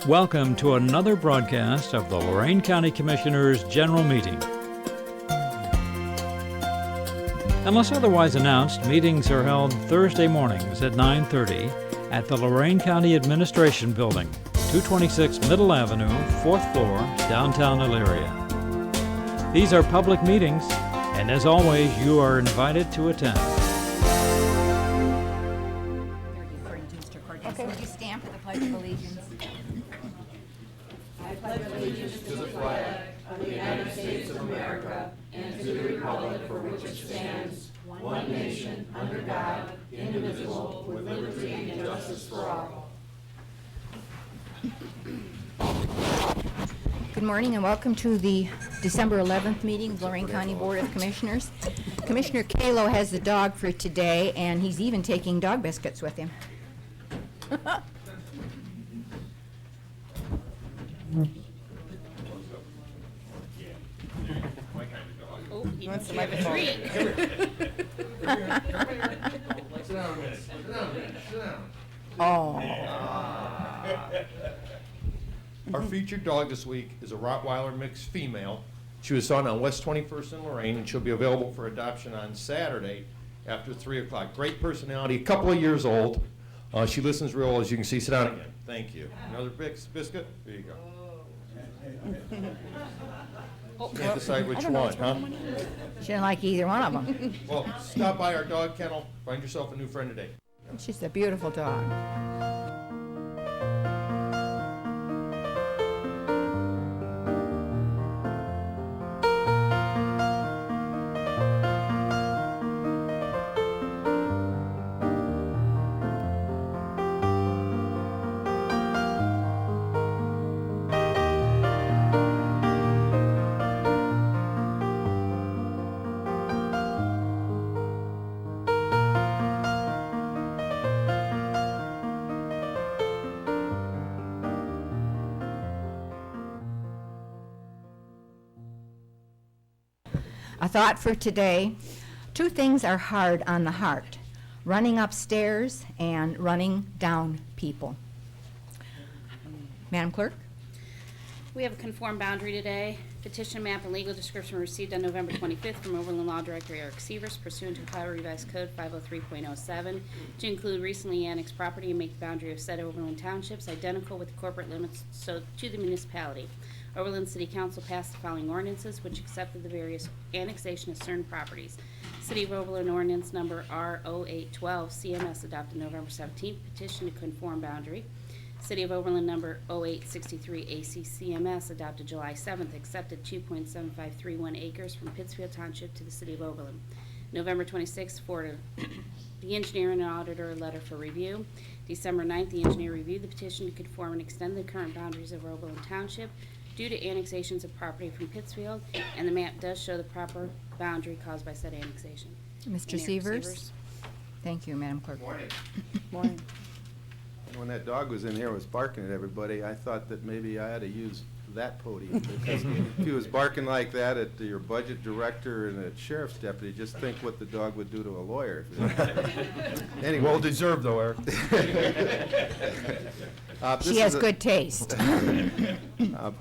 Welcome to another broadcast of the Lorain County Commissioners' General Meeting. Unless otherwise announced, meetings are held Thursday mornings at 9:30 at the Lorain County Administration Building, 226 Middle Avenue, 4th floor, downtown Elyria. These are public meetings, and as always, you are invited to attend. According to Mr. Cortez, would you stand for the Pledge of Allegiance? Good morning and welcome to the December 11th meeting of Lorain County Board of Commissioners. Commissioner Kalo has the dog for today, and he's even taking dog biscuits with him. Oh, he wants to have a treat. Oh. Our featured dog this week is a Rottweiler mixed female. She was found on West 21st in Lorain, and she'll be available for adoption on Saturday after 3 o'clock. Great personality, a couple of years old. She listens real, as you can see. Sit down again. Thank you. Another biscuit? There you go. Can't decide which one, huh? She didn't like either one of them. Well, stop by our dog kennel. Find yourself a new friend today. She's a beautiful dog. A thought for today: two things are hard on the heart: running upstairs and running down people. Madam Clerk? We have a conformed boundary today. Petition map and legal description were received on November 25th from Overland Law Director Eric Sievers pursuant to Ohio Revised Code 503.07 to include recently annexed property and make the boundary of said Overland Townships identical with the corporate limits so to the municipality. Overland City Council passed the following ordinances which accepted the various annexation of certain properties. City of Overland Ordinance Number R0812 CMS adopted November 17th. Petition to conform boundary. City of Overland Number 0863 ACCMS adopted July 7th, accepted 2.7531 acres from Pittsfield Township to the City of Overland. November 26th, forwarded the engineer and auditor a letter for review. December 9th, the engineer reviewed the petition to conform and extend the current boundaries of Overland Township due to annexations of property from Pittsfield, and the map does show the proper boundary caused by said annexation. Mr. Mayor Sievers? Thank you, Madam Clerk. Morning. Morning. When that dog was in here was barking at everybody, I thought that maybe I had to use that podium, because if he was barking like that at your budget director and a sheriff's deputy, just think what the dog would do to a lawyer. Anyway. Well deserved, though, Eric. She has good taste.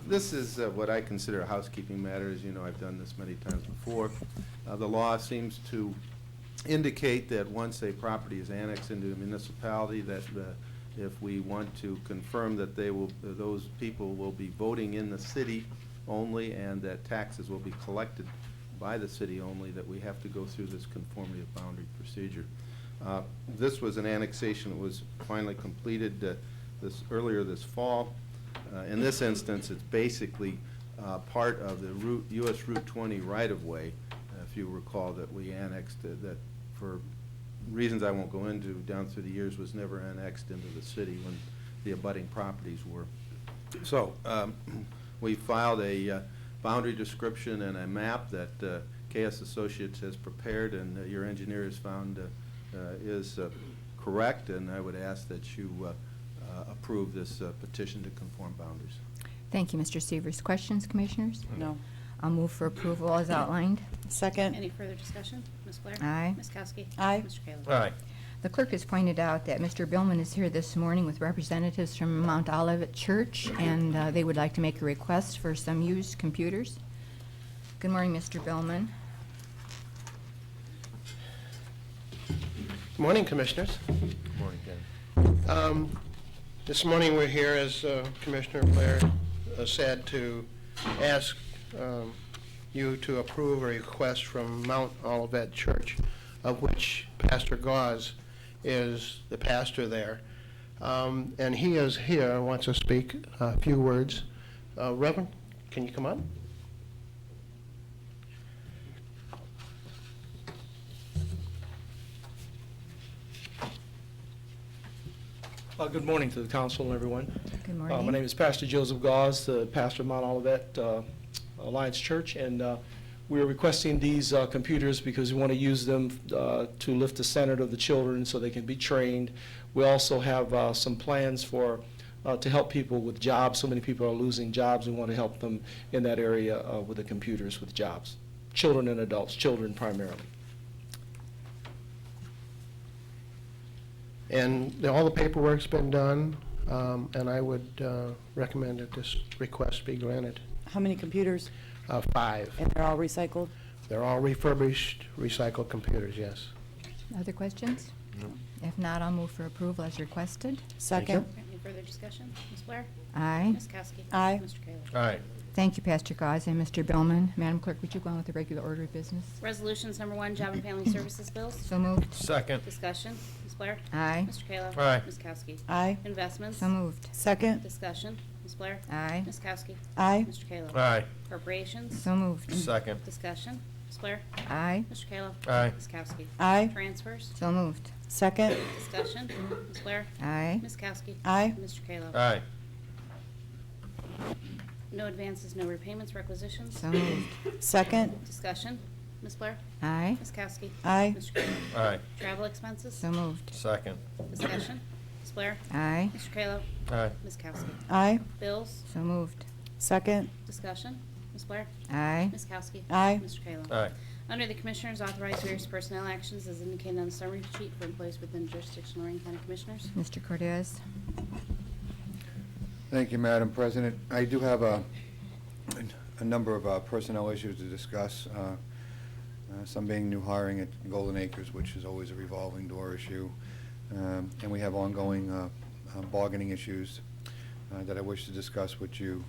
This is what I consider a housekeeping matter. As you know, I've done this many times before. The law seems to indicate that once a property is annexed into a municipality, that if we want to confirm that those people will be voting in the city only and that taxes will be collected by the city only, that we have to go through this conformity of boundary procedure. This was an annexation that was finally completed earlier this fall. In this instance, it's basically part of the U.S. Route 20 right-of-way, if you recall, that we annexed that for reasons I won't go into down through the years was never annexed into the city when the abutting properties were. So we filed a boundary description and a map that KS Associates has prepared, and your engineer has found is correct, and I would ask that you approve this petition to conform boundaries. Thank you, Mr. Sievers. Questions, Commissioners? No. I'll move for approval as outlined. Second. Any further discussion? Ms. Blair? Aye. Ms. Kowski? Aye. Mr. Kayla? All right. The clerk has pointed out that Mr. Billman is here this morning with representatives from Mount Olivet Church, and they would like to make a request for some used computers. Good morning, Mr. Billman. Good morning, Commissioners. Good morning, Ken. This morning, we're here, as Commissioner Blair said, to ask you to approve a request from Mount Olivet Church, of which Pastor Gauze is the pastor there. And he is here, wants to speak a few words. Reverend, can you come on? Good morning to the council and everyone. Good morning. My name is Pastor Joseph Gauze, the pastor of Mount Olivet Alliance Church, and we're requesting these computers because we want to use them to lift the standard of the children so they can be trained. We also have some plans for to help people with jobs. So many people are losing jobs. We want to help them in that area with the computers with jobs. Children and adults, children primarily. And all the paperwork's been done, and I would recommend that this request be granted. How many computers? 5. And they're all recycled? They're all refurbished, recycled computers, yes. Other questions? If not, I'll move for approval as requested. Second? Any further discussion? Ms. Blair? Aye. Ms. Kowski? Aye. Mr. Kayla? All right. Thank you, Pastor Gauze and Mr. Billman. Madam Clerk, would you go on with the regular order of business? Resolutions number 1, Job and Family Services bills. So moved. Second. Discussion. Ms. Blair? Aye. Mr. Kayla? Aye. Ms. Kowski? Aye. Investments. So moved. Second? Discussion. Ms. Blair? Aye. Ms. Kowski? Aye. Mr. Kayla? Aye. Appropriations. So moved. Second. Discussion. Ms. Blair? Aye. Mr. Kayla? Aye. Ms. Kowski? Aye. Transfers. So moved. Second? Discussion. Ms. Blair? Aye. Ms. Kowski? Aye. Mr. Kayla? Aye. No advances, no repayments, requisitions. So moved. Second? Discussion. Ms. Blair? Aye. Ms. Kowski? Aye. Mr. Kayla? Aye. Travel expenses. So moved. Second. Discussion. Ms. Blair? Aye. Mr. Kayla? Aye. Ms. Kowski? Aye. Bills. So moved. Second? Discussion. Ms. Blair? Aye. Ms. Kowski? Aye. Mr. Kayla? Aye. Under the Commissioners, authorize various personnel actions as indicated on the summary sheet for employees within jurisdiction of Lorain County Commissioners. Mr. Cortez. Thank you, Madam President. I do have a number of personnel issues to discuss, some being new hiring at Golden Acres, which is always a revolving door issue, and we have ongoing bargaining issues that I wish to discuss with you.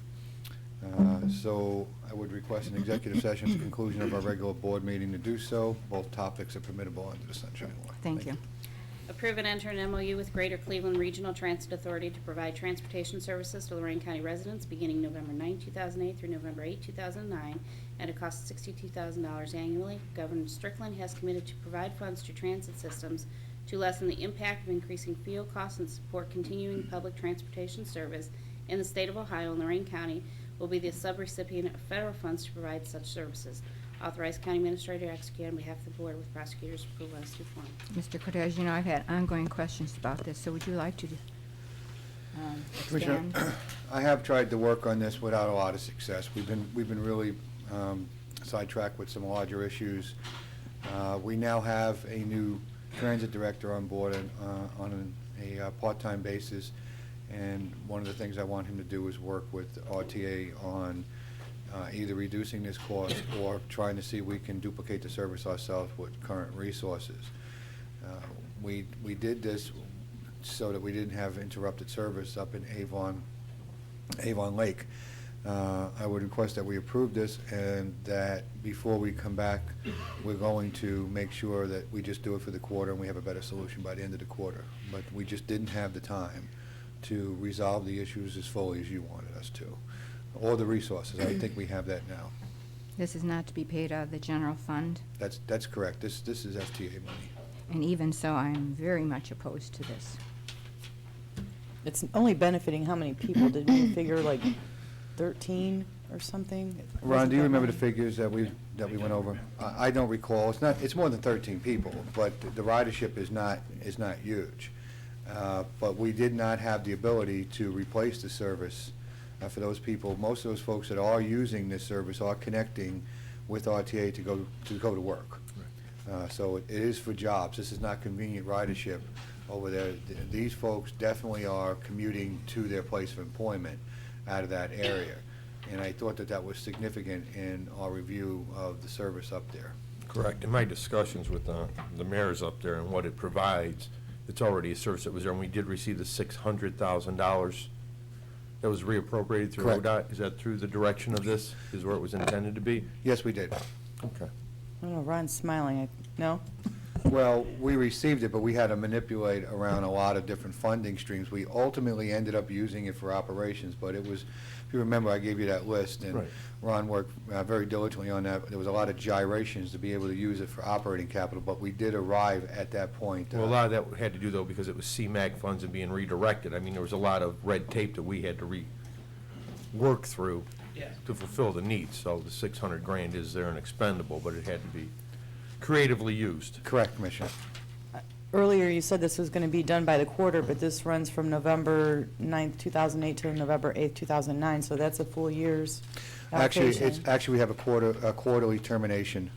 So I would request an executive session at the conclusion of our regular board meeting to do so. Both topics are permissible under the Sunshine Law. Thank you. Approve and enter an MOU with Greater Cleveland Regional Transit Authority to provide transportation services to Lorain County residents beginning November 9, 2008 through November 8, 2009 at a cost of $62,000 annually. Governor Strickland has committed to provide funds to transit systems to lessen the impact of increasing fuel costs and support continuing public transportation service in the state of Ohio, and Lorain County will be the subrecipient of federal funds to provide such services. Authorize County Administrator to execute on behalf of the Board with prosecutors' approval as to form. Mr. Cortez, you know, I've had ongoing questions about this, so would you like to Commissioner, expand? I have tried to work on this without a lot of success. We've been really sidetracked with some larger issues. We now have a new transit director on board on a part-time basis, and one of the things I want him to do is work with RTA on either reducing this cost or trying to see if we can duplicate the service ourselves with current resources. We did this so that we didn't have interrupted service up in Avon Lake. I would request that we approve this, and that before we come back, we're going to make sure that we just do it for the quarter and we have a better solution by the end of the quarter. But we just didn't have the time to resolve the issues as fully as you wanted us to, or the resources. I think we have that now. This is not to be paid out of the general fund, That's correct. This is FTA money. and even so, I am very much opposed to this. It's only benefiting how many people? Did you figure like 13 or something? Ron, do you remember the figures that we went over? I don't recall. It's more than 13 people, but the ridership is not huge. But we did not have the ability to replace the service for those people. Most of those folks that are using this service are connecting with RTA to go to work. So it is for jobs. This is not convenient ridership over there. These folks definitely are commuting to their place of employment out of that area. And I thought that that was significant in our review of the service up there. Correct. In my discussions with the mayors up there and what it provides, it's already a service that was there, and we did receive the $600,000 that was reappropriated through Correct. ODOT. Is that through the direction of this, is where it was intended to be? Yes, we did. Okay. I don't know, Ron's smiling. No? Well, we received it, but we had to manipulate around a lot of different funding streams. We ultimately ended up using it for operations, but it was, if you remember, I gave you that list, and Right. Ron worked very diligently on that. There was a lot of gyrations to be able to use it for operating capital, but we did arrive at that point. Well, a lot of that had to do, though, because it was CMAQ funds and being redirected. I mean, there was a lot of red tape that we had to work through to fulfill the needs. So the 600 grand is there and expendable, but it had to be creatively used. Correct, Commissioner. Earlier, you said this was going to be done by the quarter, but this runs from November 9th, 2008 to November 8th, 2009, so that's a full year's allocation. Actually, we have a quarterly termination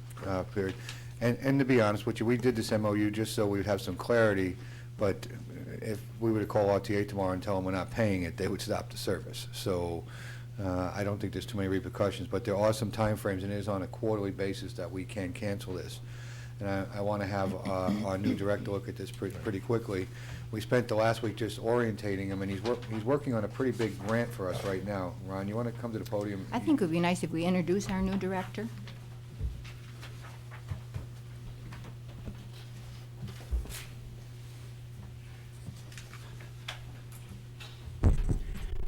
period. And to be honest with you, we did this MOU just so we would have some clarity, but if we were to call RTA tomorrow and tell them we're not paying it, they would stop the service. So I don't think there's too many repercussions, but there are some timeframes, and it is on a quarterly basis that we can cancel this. And I want to have our new director look at this pretty quickly. We spent the last week just orientating him, and he's working on a pretty big grant for us right now. Ron, you want to come to the podium? I think it would be nice if we introduce our new director.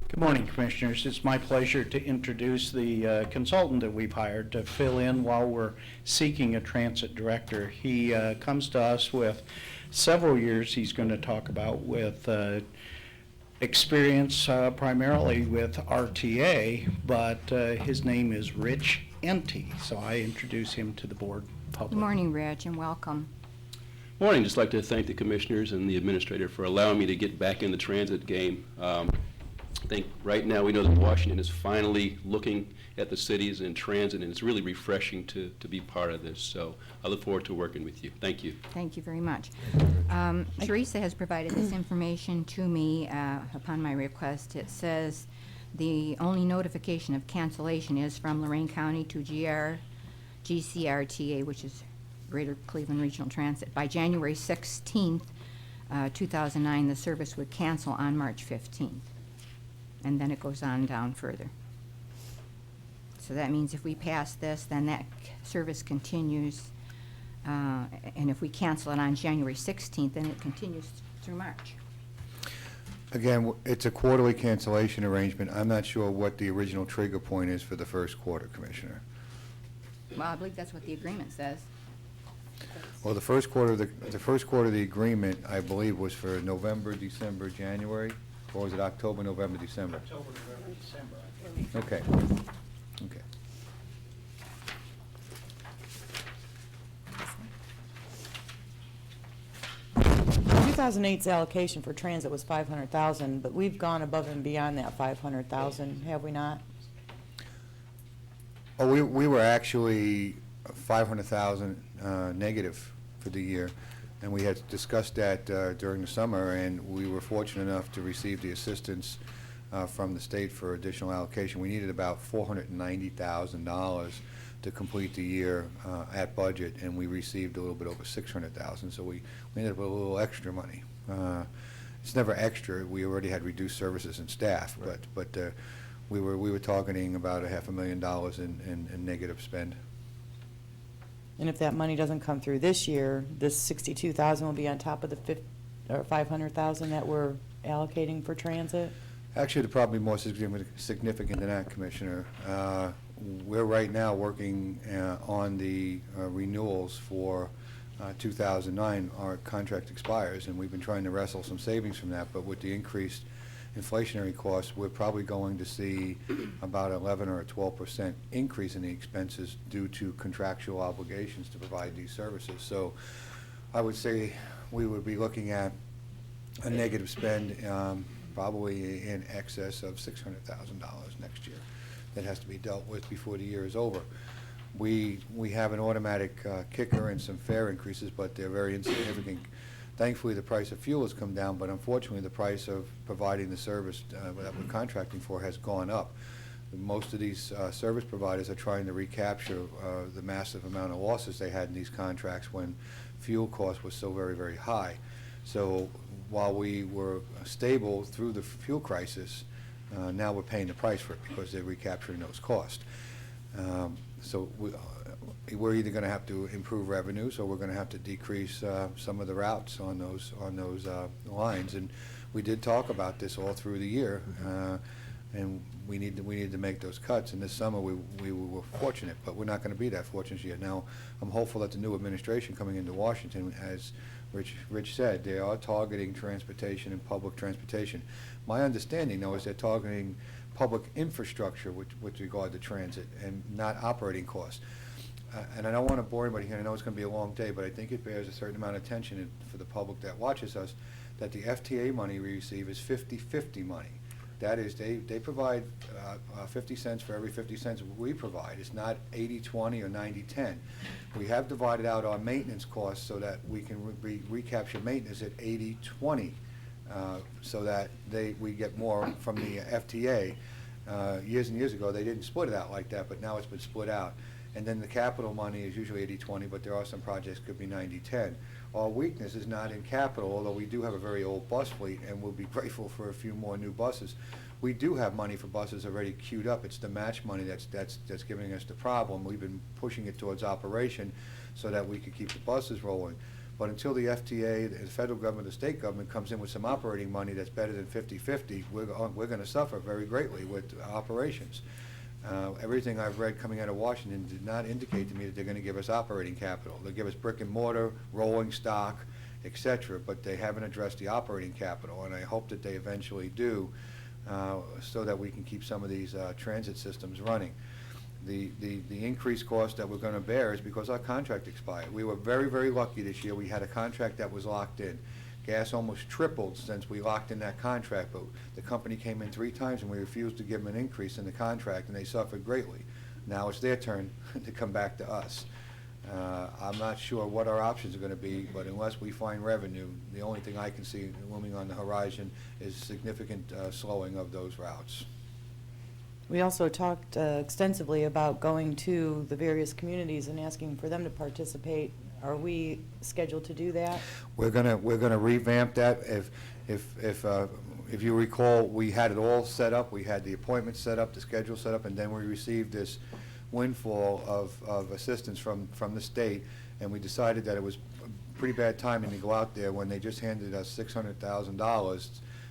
Good morning, Commissioners. It's my pleasure to introduce the consultant that we've hired to fill in while we're seeking a transit director. He comes to us with several years he's going to talk about with experience primarily with RTA, but his name is Rich Enty, so I introduce him to the board public. Good morning, Rich, and welcome. Morning. Just like to thank the commissioners and the administrator for allowing me to get back in the transit game. I think right now we know that Washington is finally looking at the cities in transit, and it's really refreshing to be part of this. So I look forward to working with you. Thank you. Thank you very much. Teresa has provided this information to me upon my request. It says the only notification of cancellation is from Lorain County to GCRTA, which is Greater Cleveland Regional Transit. By January 16th, 2009, the service would cancel on March 15th. And then it goes on down further. So that means if we pass this, then that service continues. And if we cancel it on January 16th, then it continues through March. Again, it's a quarterly cancellation arrangement. I'm not sure what the original trigger point is for the first quarter, Commissioner. Well, I believe that's what the agreement says. Well, the first quarter of the agreement, I believe, was for November, December, January, or was it October, November, December? October, November, December, I believe. Okay. Okay. 2008's allocation for transit was 500,000, but we've gone above and beyond that 500,000, have we not? Oh, we were actually 500,000 negative for the year, and we had discussed that during the summer, and we were fortunate enough to receive the assistance from the state for additional allocation. We needed about $490,000 to complete the year at budget, and we received a little bit over $600,000, so we ended up with a little extra money. It's never extra. We already had reduced services and staff, Right. but we were targeting about $500,000 in negative spend. And if that money doesn't come through this year, this 62,000 will be on top of the 500,000 that we're allocating for transit? Actually, it'll probably be more significant than that, Commissioner. We're right now working on the renewals for 2009. Our contract expires, and we've been trying to wrestle some savings from that, but with the increased inflationary costs, we're probably going to see about 11 or 12% increase in the expenses due to contractual obligations to provide these services. So I would say we would be looking at a negative spend probably in excess of $600,000 next year that has to be dealt with before the year is over. We have an automatic kicker and some fare increases, but they're very insignificant. Thankfully, the price of fuel has come down, but unfortunately, the price of providing the service that we're contracting for has gone up. Most of these service providers are trying to recapture the massive amount of losses they had in these contracts when fuel costs were so very, very high. So while we were stable through the fuel crisis, now we're paying the price for it because they're recapturing those costs. So we're either going to have to improve revenues or we're going to have to decrease some of the routes on those lines. And we did talk about this all through the year, and we need to make those cuts. And this summer we were fortunate, but we're not going to be that fortunate yet. Now I'm hopeful that the new administration coming into Washington, as Rich said, they are targeting transportation and public transportation. My understanding, though, is they're targeting public infrastructure with regard to transit and not operating costs. And I don't want to bore anybody here. I know it's going to be a long day, but I think it bears a certain amount of attention for the public that watches us that the FTA money we receive is 50-50 money. That is, they provide 50 cents for every 50 cents we provide. It's not 80-20 or 90-10. We have divided out our maintenance costs so that we can recapture maintenance at 80-20, so that we get more from the FTA. Years and years ago, they didn't split it out like that, but now it's been split out. And then the capital money is usually 80-20, but there are some projects that could be 90-10. Our weakness is not in capital, although we do have a very old bus fleet, and we'll be grateful for a few more new buses. We do have money for buses already queued up. It's the match money that's giving us the problem. We've been pushing it towards operation so that we could keep the buses rolling. But until the FTA, the federal government, the state government comes in with some operating money that's better than 50-50, we're going to suffer very greatly with operations. Everything I've read coming out of Washington did not indicate to me that they're going to give us operating capital. They'll give us brick and mortar, rolling stock, etc., but they haven't addressed the operating capital, and I hope that they eventually do, so that we can keep some of these transit systems running. The increased cost that we're going to bear is because our contract expired. We were very, very lucky this year. We had a contract that was locked in. Gas almost tripled since we locked in that contract, but the company came in 3 times and we refused to give them an increase in the contract, and they suffered greatly. Now it's their turn to come back to us. I'm not sure what our options are going to be, but unless we find revenue, the only thing I can see looming on the horizon is significant slowing of those routes. We also talked extensively about going to the various communities and asking for them to participate. Are we scheduled to do that? We're gonna revamp that. If you recall, we had it all set up. We had the appointment set up, the schedule set up, and then we received this windfall of assistance from the state, and we decided that it was pretty bad timing to go out there when they just handed us $600,000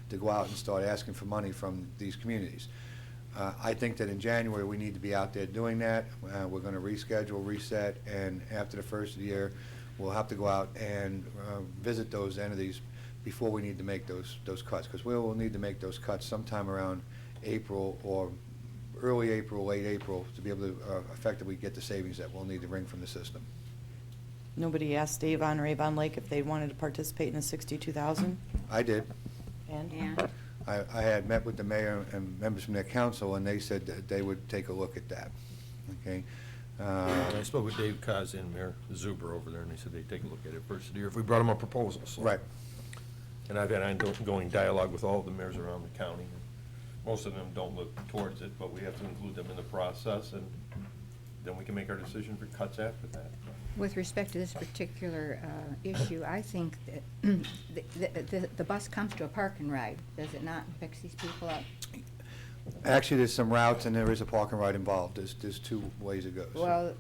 to go out and start asking for money from these communities. I think that in January we need to be out there doing that. We're going to reschedule, reset, and after the first of the year, we'll have to go out and visit those entities before we need to make those cuts, because we will need to make those cuts sometime around April or early April, late April, to be able to effectively get the savings that we'll need to bring from the system. Nobody asked Avon or Avon Lake if they wanted to participate in the 62,000? I did. And? Yeah. I had met with the mayor and members from their council, and they said that they would take a look at that. Okay. I spoke with Dave Kaz and Mayor Zuber over there, and they said they'd take a look at it first of the year if we brought them a proposal. So. Right. And I've had ongoing dialogue with all of the mayors around the county. Most of them don't look towards it, but we have to include them in the process, and then we can make our decision for cuts after that. With respect to this particular issue, I think that the bus comes to a park and ride, does it not, and picks these people up? Actually, there's some routes, and there is a park and ride involved. There's 2 ways it goes. Well,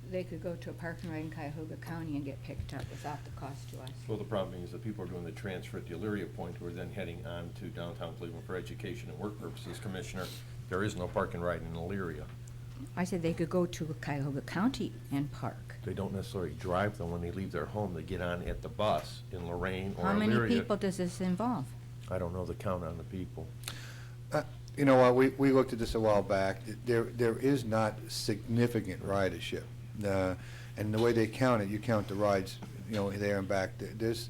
they could go to a park and ride in Cuyahoga County and get picked up without the cost to us. Well, the problem is that people are doing the transfer at the Elyria point, who are then heading on to downtown Cleveland for education and work purposes. Commissioner, there is no park and ride in Elyria. I said they could go to Cuyahoga County and park. They don't necessarily drive, though. When they leave their home, they get on at the bus in Lorain or Elyria. How many people does this involve? I don't know the count on the people. You know what, we looked at this a while back. There is not significant ridership. And the way they count it, you count the rides, you know, there and back. There's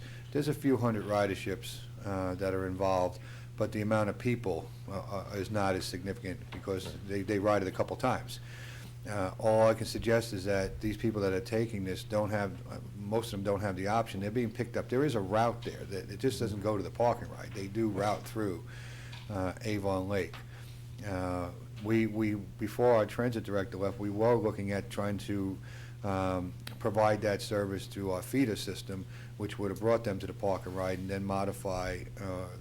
a few hundred riderships that are involved, but the amount of people is not as significant because they ride it a couple times. All I can suggest is that these people that are taking this don't have, most of them don't have the option. They're being picked up. There is a route there. That it just doesn't go to the parking ride. They do route through Avon Lake. We before our transit director left, we were looking at trying to provide that service through our feeder system, which would have brought them to the park and ride, and then modify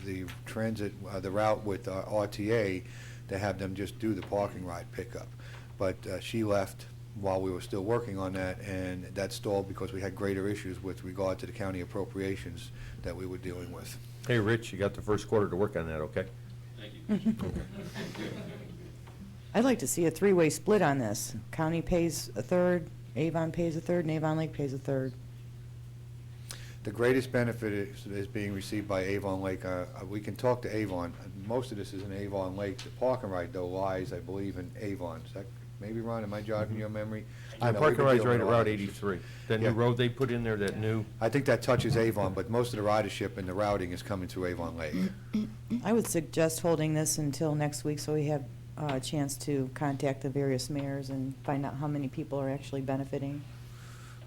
the transit, the route with RTA to have them just do the parking ride pickup. But she left while we were still working on that, and that stalled because we had greater issues with regard to the county appropriations that we were dealing with. Hey, Rich, you got the first quarter to work on that, okay? Thank you. I'd like to see a three-way split on this. County pays a third, Avon pays a third, and Avon Lake pays a third. The greatest benefit is being received by Avon Lake. We can talk to Avon. Most of this is in Avon Lake. The park and ride, though, lies, I believe, in Avon. Is that, maybe, Ron, am I jogging your memory? I The know, parking we've been ride's dealing right at with a lot Route of issues. 83. That new Yeah. road they put in there, that new, I think that touches Avon, but most of the ridership and the routing is coming through Avon Lake. I would suggest holding this until next week so we have a chance to contact the various mayors and find out how many people are actually benefiting.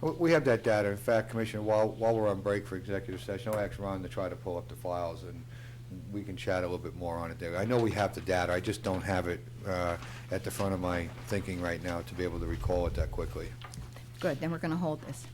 We have that data. In fact, Commissioner, while we're on break for executive session, I'll ask Ron to try to pull up the files, and we can chat a little bit more on it there. I know we have the data, I just don't have it at the front of my thinking right now to be able to recall it that quickly. Good, then we're going to hold this.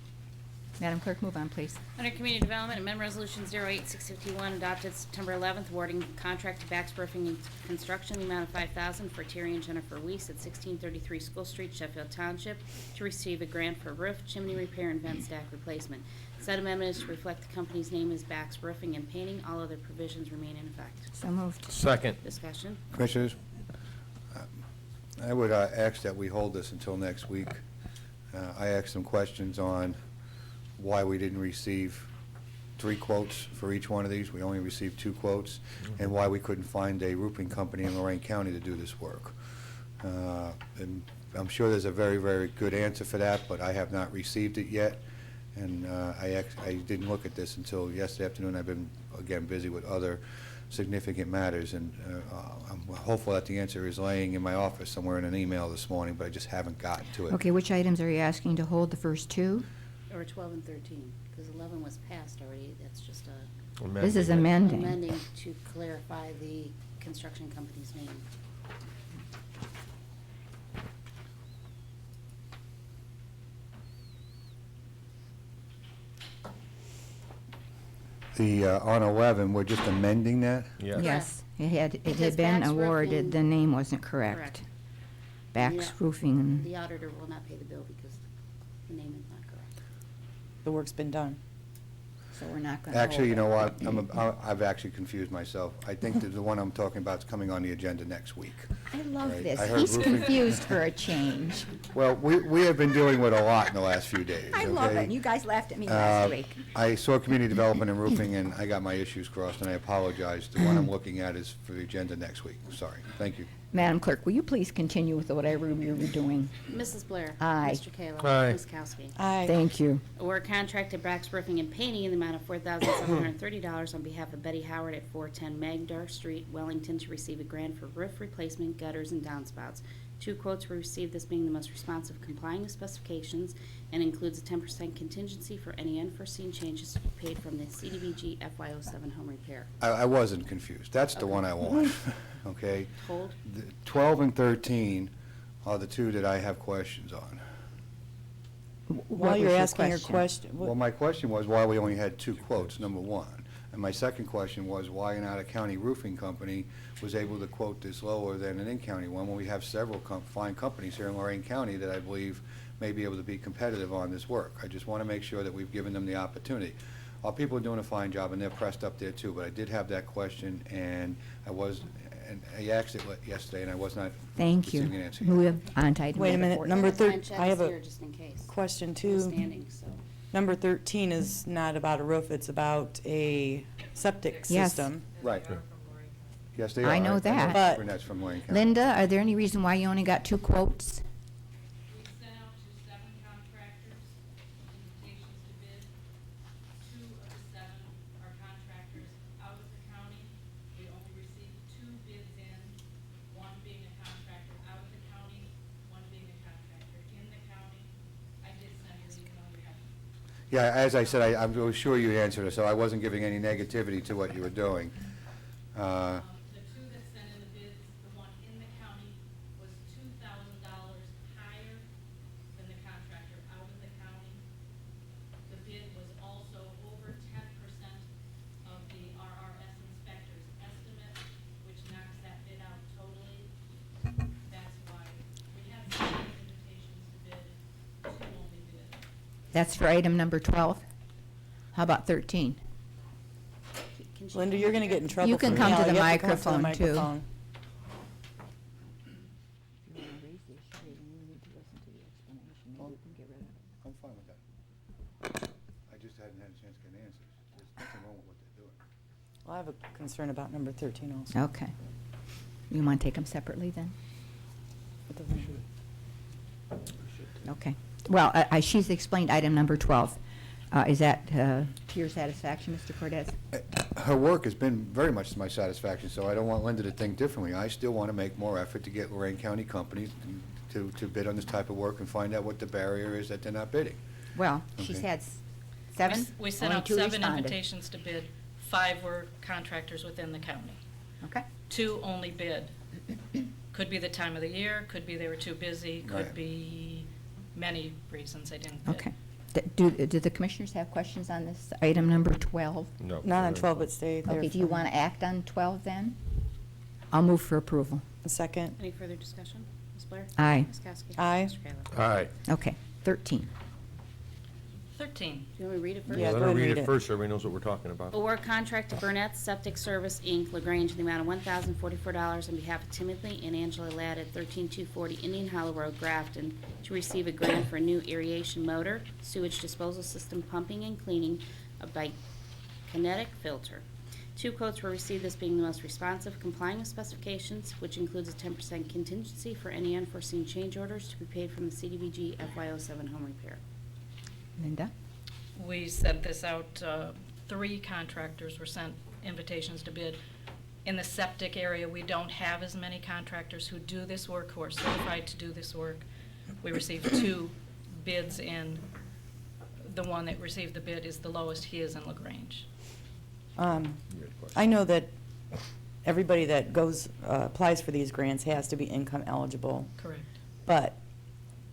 Madam Clerk, move on, please. Under Community Development, Amendment Resolution 08651 adopted September 11th, awarding contract to Bax Roofing and Construction, the amount of $5,000 for Terry and Jennifer Weiss at 1633 School Street, Sheffield Township, to receive a grant for roof, chimney repair, and vent stack replacement. Said amendment is to reflect the company's name as Bax Roofing and Painting. All other provisions remain in effect. So moved. second. Discussion. Commissioners, I would ask that we hold this until next week. I asked some questions on why we didn't receive 3 quotes for each one of these. We only received 2 quotes, and why we couldn't find a roofing company in Lorain County to do this work. And I'm sure there's a very, very good answer for that, but I have not received it yet. And I didn't look at this until yesterday afternoon. I've been, again, busy with other significant matters, and I'm hopeful that the answer is laying in my office somewhere in an email this morning, but I just haven't gotten to it. Okay, which items are you asking to hold, the first 2? Or 12 and 13, because 11 was passed already. That's just a This is amending. amending to clarify the construction company's name. On 11, we're just amending that? Yes. Yes, it had Because been Bax awarded, Roofing- the name wasn't correct. Correct. Bax Yeah. Roofing, and The auditor will not pay the bill because the name is not correct. The work's been done. so we're not going to hold Actually, you it. know what, I've actually confused myself. I think that the one I'm talking about is coming on the agenda next week. I love Right, this. I heard He's roofing. confused for a change. Well, we have been dealing with a lot in the last few days, I love okay? it. You guys laughed at me last Uh, week. I saw community development and roofing, and I got my issues crossed, and I apologize. The one I'm looking at is for the agenda next week. Sorry. Thank you. Madam Clerk, will you please continue with whatever you were doing? Mrs. Blair. Aye. Mr. Kayla. Aye. Ms. Kowski. Aye. Thank you. Award contract to Brax Roofing and Painting in the amount of $4,730 on behalf of Betty Howard at 410 Magdar Street, Wellington, to receive a grant for roof replacement, gutters, and downspouts. 2 quotes were received, this being the most responsive, complying with specifications, and includes a 10% contingency for any unforeseen changes to be paid from the CDBG FY07 home repair. I wasn't confused. That's the Okay. one I want, okay? Hold. The 12 and 13 are the 2 that I have questions on. While What you're was your asking your question, Well, my question was why we only had 2 quotes, number one. And my second question was why an out-of-county roofing company was able to quote this lower than an in-county one when we have several fine companies here in Lorain County that I believe may be able to be competitive on this work. I just want to make sure that we've given them the opportunity. Our people are doing a fine job, and they're pressed up there too, but I did have that question, and I asked it yesterday, and I was not Thank you. receiving an answer. Move on to item Wait a number minute, 14. number Sign 13, check I have is here a just in case. question Still too. standing, so. Number 13 is not about a roof, it's about a septic Yes. system. Right. Yes, they are. I know that. But- Burnett's from Lorain County. Linda, are there any reason why you only got 2 quotes? We sent out to 7 contractors, invitations to bid. 2 of the 7 are contractors out of the county. We only received 2 bids in, one being a contractor out of the county, one being a contractor Yeah, as I said, I was sure you answered it, so I wasn't giving any negativity to what you were doing. The two that sent in the bids, the one in the county was $2,000 higher than the contractor out of the county. The bid was also over 10% of the RRS inspector's estimate, which knocks that bid out totally. That's why we had 7 invitations to bid, 2 only bid. That's for item number 12. How about 13? Can she Linda, come you're up going to here? get in trouble. You can for come me. to the You have to come to the microphone, too. microphone. I'm fine with that. I just hadn't had a chance to get answers. There's nothing wrong with what they're doing. Well, I have a concern about number 13 also. Okay. You want to take them separately then? It doesn't matter. Okay. Well, she's explained item number 12. Is that to your satisfaction, Mr. Cortez? Her work has been very much to my satisfaction, so I don't want Linda to think differently. I still want to make more effort to get Lorain County companies to bid on this type of work and find out what the barrier is that they're not bidding. Well, she's Okay. had 7. We sent Only out 2 7 responded. invitations to bid. 5 were contractors within the county. Okay. 2 only bid. Could be the time of the year, could be they were too busy, could Right. be many reasons they didn't bid. Okay. Do the commissioners have questions on this item number 12? No. Not on 12, but stay there. Okay, do you want to act on 12 then? I'll move for approval. A second. Any further discussion? Ms. Blair? Aye. Ms. Kowski? Aye. Mr. Kayla? Aye. Okay. 13. 13, Do you want me to read it first? Yeah, Let go her ahead and read read it it. first so everybody knows what we're talking about. Award contract to Burnett Septic Service, Inc., LaGrange, in the amount of $1,044 on behalf of Timothy and Angela Ladd at 13240 Indian Hollow Road, Grafton, to receive a grant for a new aeration motor, sewage disposal system pumping and cleaning, a kinetic filter. 2 quotes were received, this being the most responsive, complying with specifications, which includes a 10% contingency for any unforeseen change orders to be paid from the CDBG FY07 home repair. Linda? we sent this out, 3 contractors were sent invitations to bid. In the septic area, we don't have as many contractors who do this work, who are certified to do this work. We received 2 bids in. The one that received the bid is the lowest. He is in LaGrange. I know that everybody that goes, applies for these grants has to be income eligible, Correct. but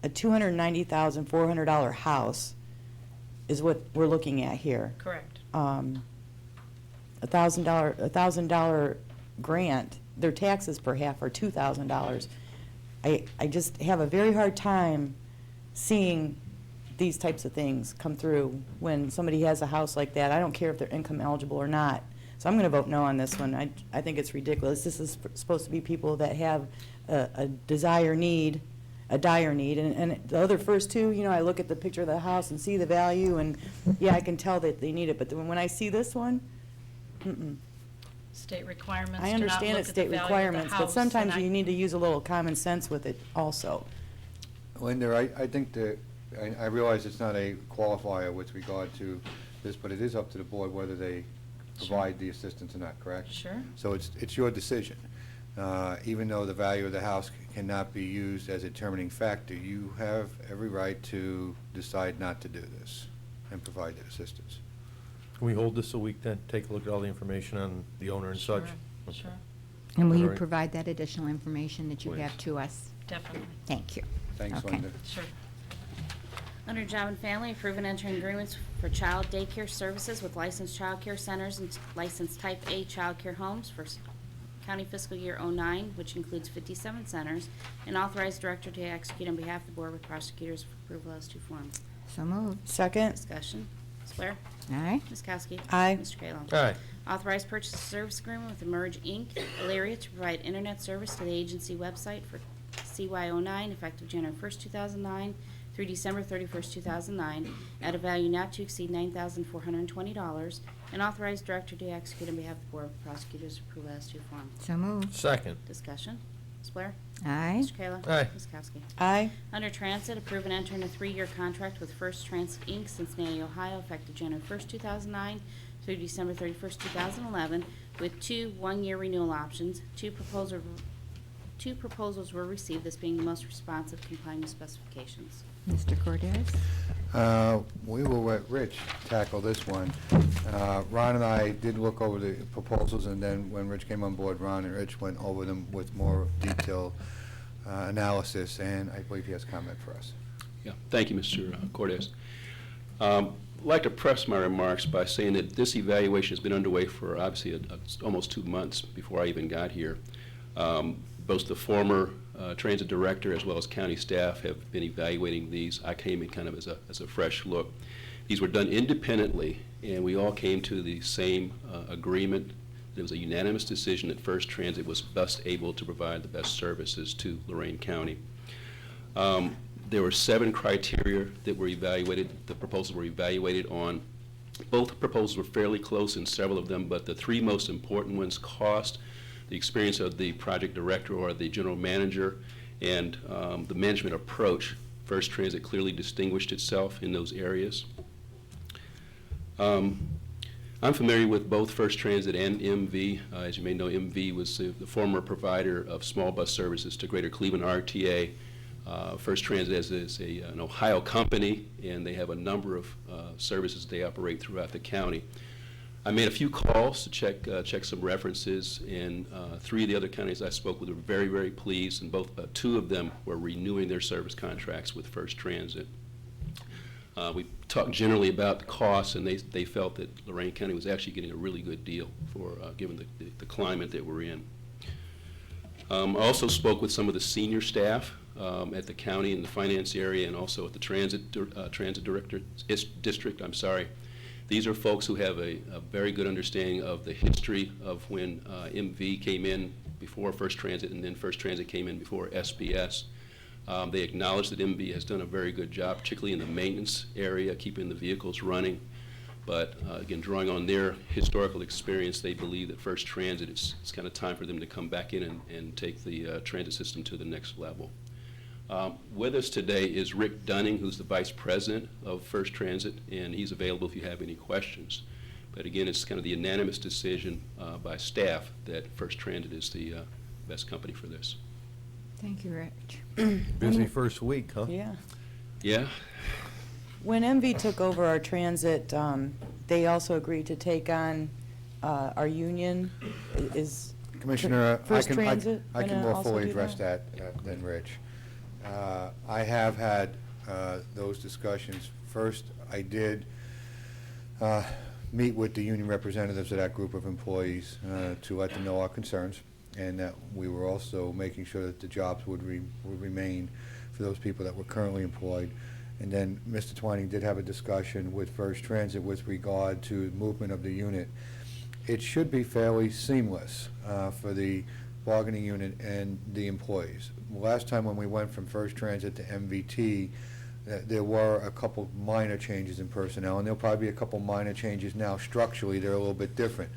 a $290,400 house is what we're looking at here. Correct. $1,000 grant, their taxes per half are $2,000. I just have a very hard time seeing these types of things come through when somebody has a house like that. I don't care if they're income eligible or not. So I'm going to vote no on this one. I think it's ridiculous. This is supposed to be people that have a dire need, and the other first 2, you know, I look at the picture of the house and see the value, and yeah, I can tell that they need it. But when I see this one, State requirements I do not understand look it's at the state value of the requirements, but house, sometimes and you need to use a little common sense with it also. Linda, I think that, I realize it's not a qualifier with regard to this, but it is up to the board whether they provide the assistance or not, correct? Sure. So it's your decision. Even though the value of the house cannot be used as a determining factor, you have every right to decide not to do this and provide that assistance. Can we hold this a week then, take a look at all the information on the owner and such? Sure, sure, And will All you right. provide that additional information that you Please. have to us? definitely, Thank you. Thanks, Okay. Linda. sure. Under Job and Family, approve and enter agreements for child daycare services with licensed child care centers and licensed Type A child care homes for county fiscal year '09, which includes 57 centers, and authorize director to execute on behalf of the board with prosecutors for approval as to form. So moved. Second, Discussion. Ms. Blair? Aye. Ms. Kowski? Aye. Mr. Kayla? Aye. Authorized purchase of service agreement with Emerge Inc., Elaria, to provide internet service to the agency website for CY09 effective January 1st, 2009 through December 31st, 2009, at a value not to exceed $9,420, and authorized director to execute on behalf of the Board of Prosecutors' approval as to form. So moved. Second. Discussion. Ms. Blair? Aye. Mr. Kayla? Aye. Ms. Kowski? aye. Under Transit, approve and enter in a 3-year contract with First Transit, Inc., Cincinnati, Ohio, effective January 1st, 2009 through December 31st, 2011, with 2 one-year renewal options. 2 proposals were received, this being the most responsive complying with specifications. Mr. Cordez? We will let Rich tackle this one. Ron and I did look over the proposals, and then when Rich came on board, Ron and Rich went over them with more detailed analysis, and I believe he has comment for us. Yeah, thank you, Mr. Cordes. I'd like to preface my remarks by saying that this evaluation has been underway for obviously almost 2 months before I even got here. Both the former transit director as well as county staff have been evaluating these. I came in kind of as a fresh look. These were done independently, and we all came to the same agreement. It was a unanimous decision that First Transit was best able to provide the best services to Lorain County. There were 7 criteria that were evaluated. The proposals were evaluated on. Both proposals were fairly close in several of them, but the 3 most important ones: cost, the experience of the project director or the general manager, and the management approach. First Transit clearly distinguished itself in those areas. I'm familiar with both First Transit and MV. As you may know, MV was the former provider of small bus services to Greater Cleveland RTA. First Transit is an Ohio company, and they have a number of services they operate throughout the county. I made a few calls to check some references, and 3 of the other counties I spoke with were very, very pleased, and 2 of them were renewing their service contracts with First Transit. We talked generally about the costs, and they felt that Lorain County was actually getting a really good deal for given the climate that we're in. I also spoke with some of the senior staff at the county in the finance area, and also at the transit director district. I'm sorry. These are folks who have a very good understanding of the history of when MV came in before First Transit, and then First Transit came in before SBS. They acknowledge that MV has done a very good job, particularly in the maintenance area, keeping the vehicles running. But again, drawing on their historical experience, they believe that First Transit, it's kind of time for them to come back in and take the transit system to the next level. With us today is Rick Dunning, who's the Vice President of First Transit, and he's available if you have any questions. But again, it's kind of the unanimous decision by staff that First Transit is the best company for this. Thank you, Rich. Busy first week, huh? Yeah. Yeah? When MV took over our transit, they also agreed to take on our union. Is Commissioner, First Transit I can gonna more also fully do address that than Rich. I have had those discussions. First, I did meet with the union representatives of that group of employees to let them know our concerns, and that we were also making sure that the jobs would remain for those people that were currently employed. And then Mr. Twining did have a discussion with First Transit with regard to movement of the unit. It should be fairly seamless for the bargaining unit and the employees. Last time when we went from First Transit to MVT, there were a couple minor changes in personnel, and there'll probably be a couple minor changes now. Structurally, they're a little bit different.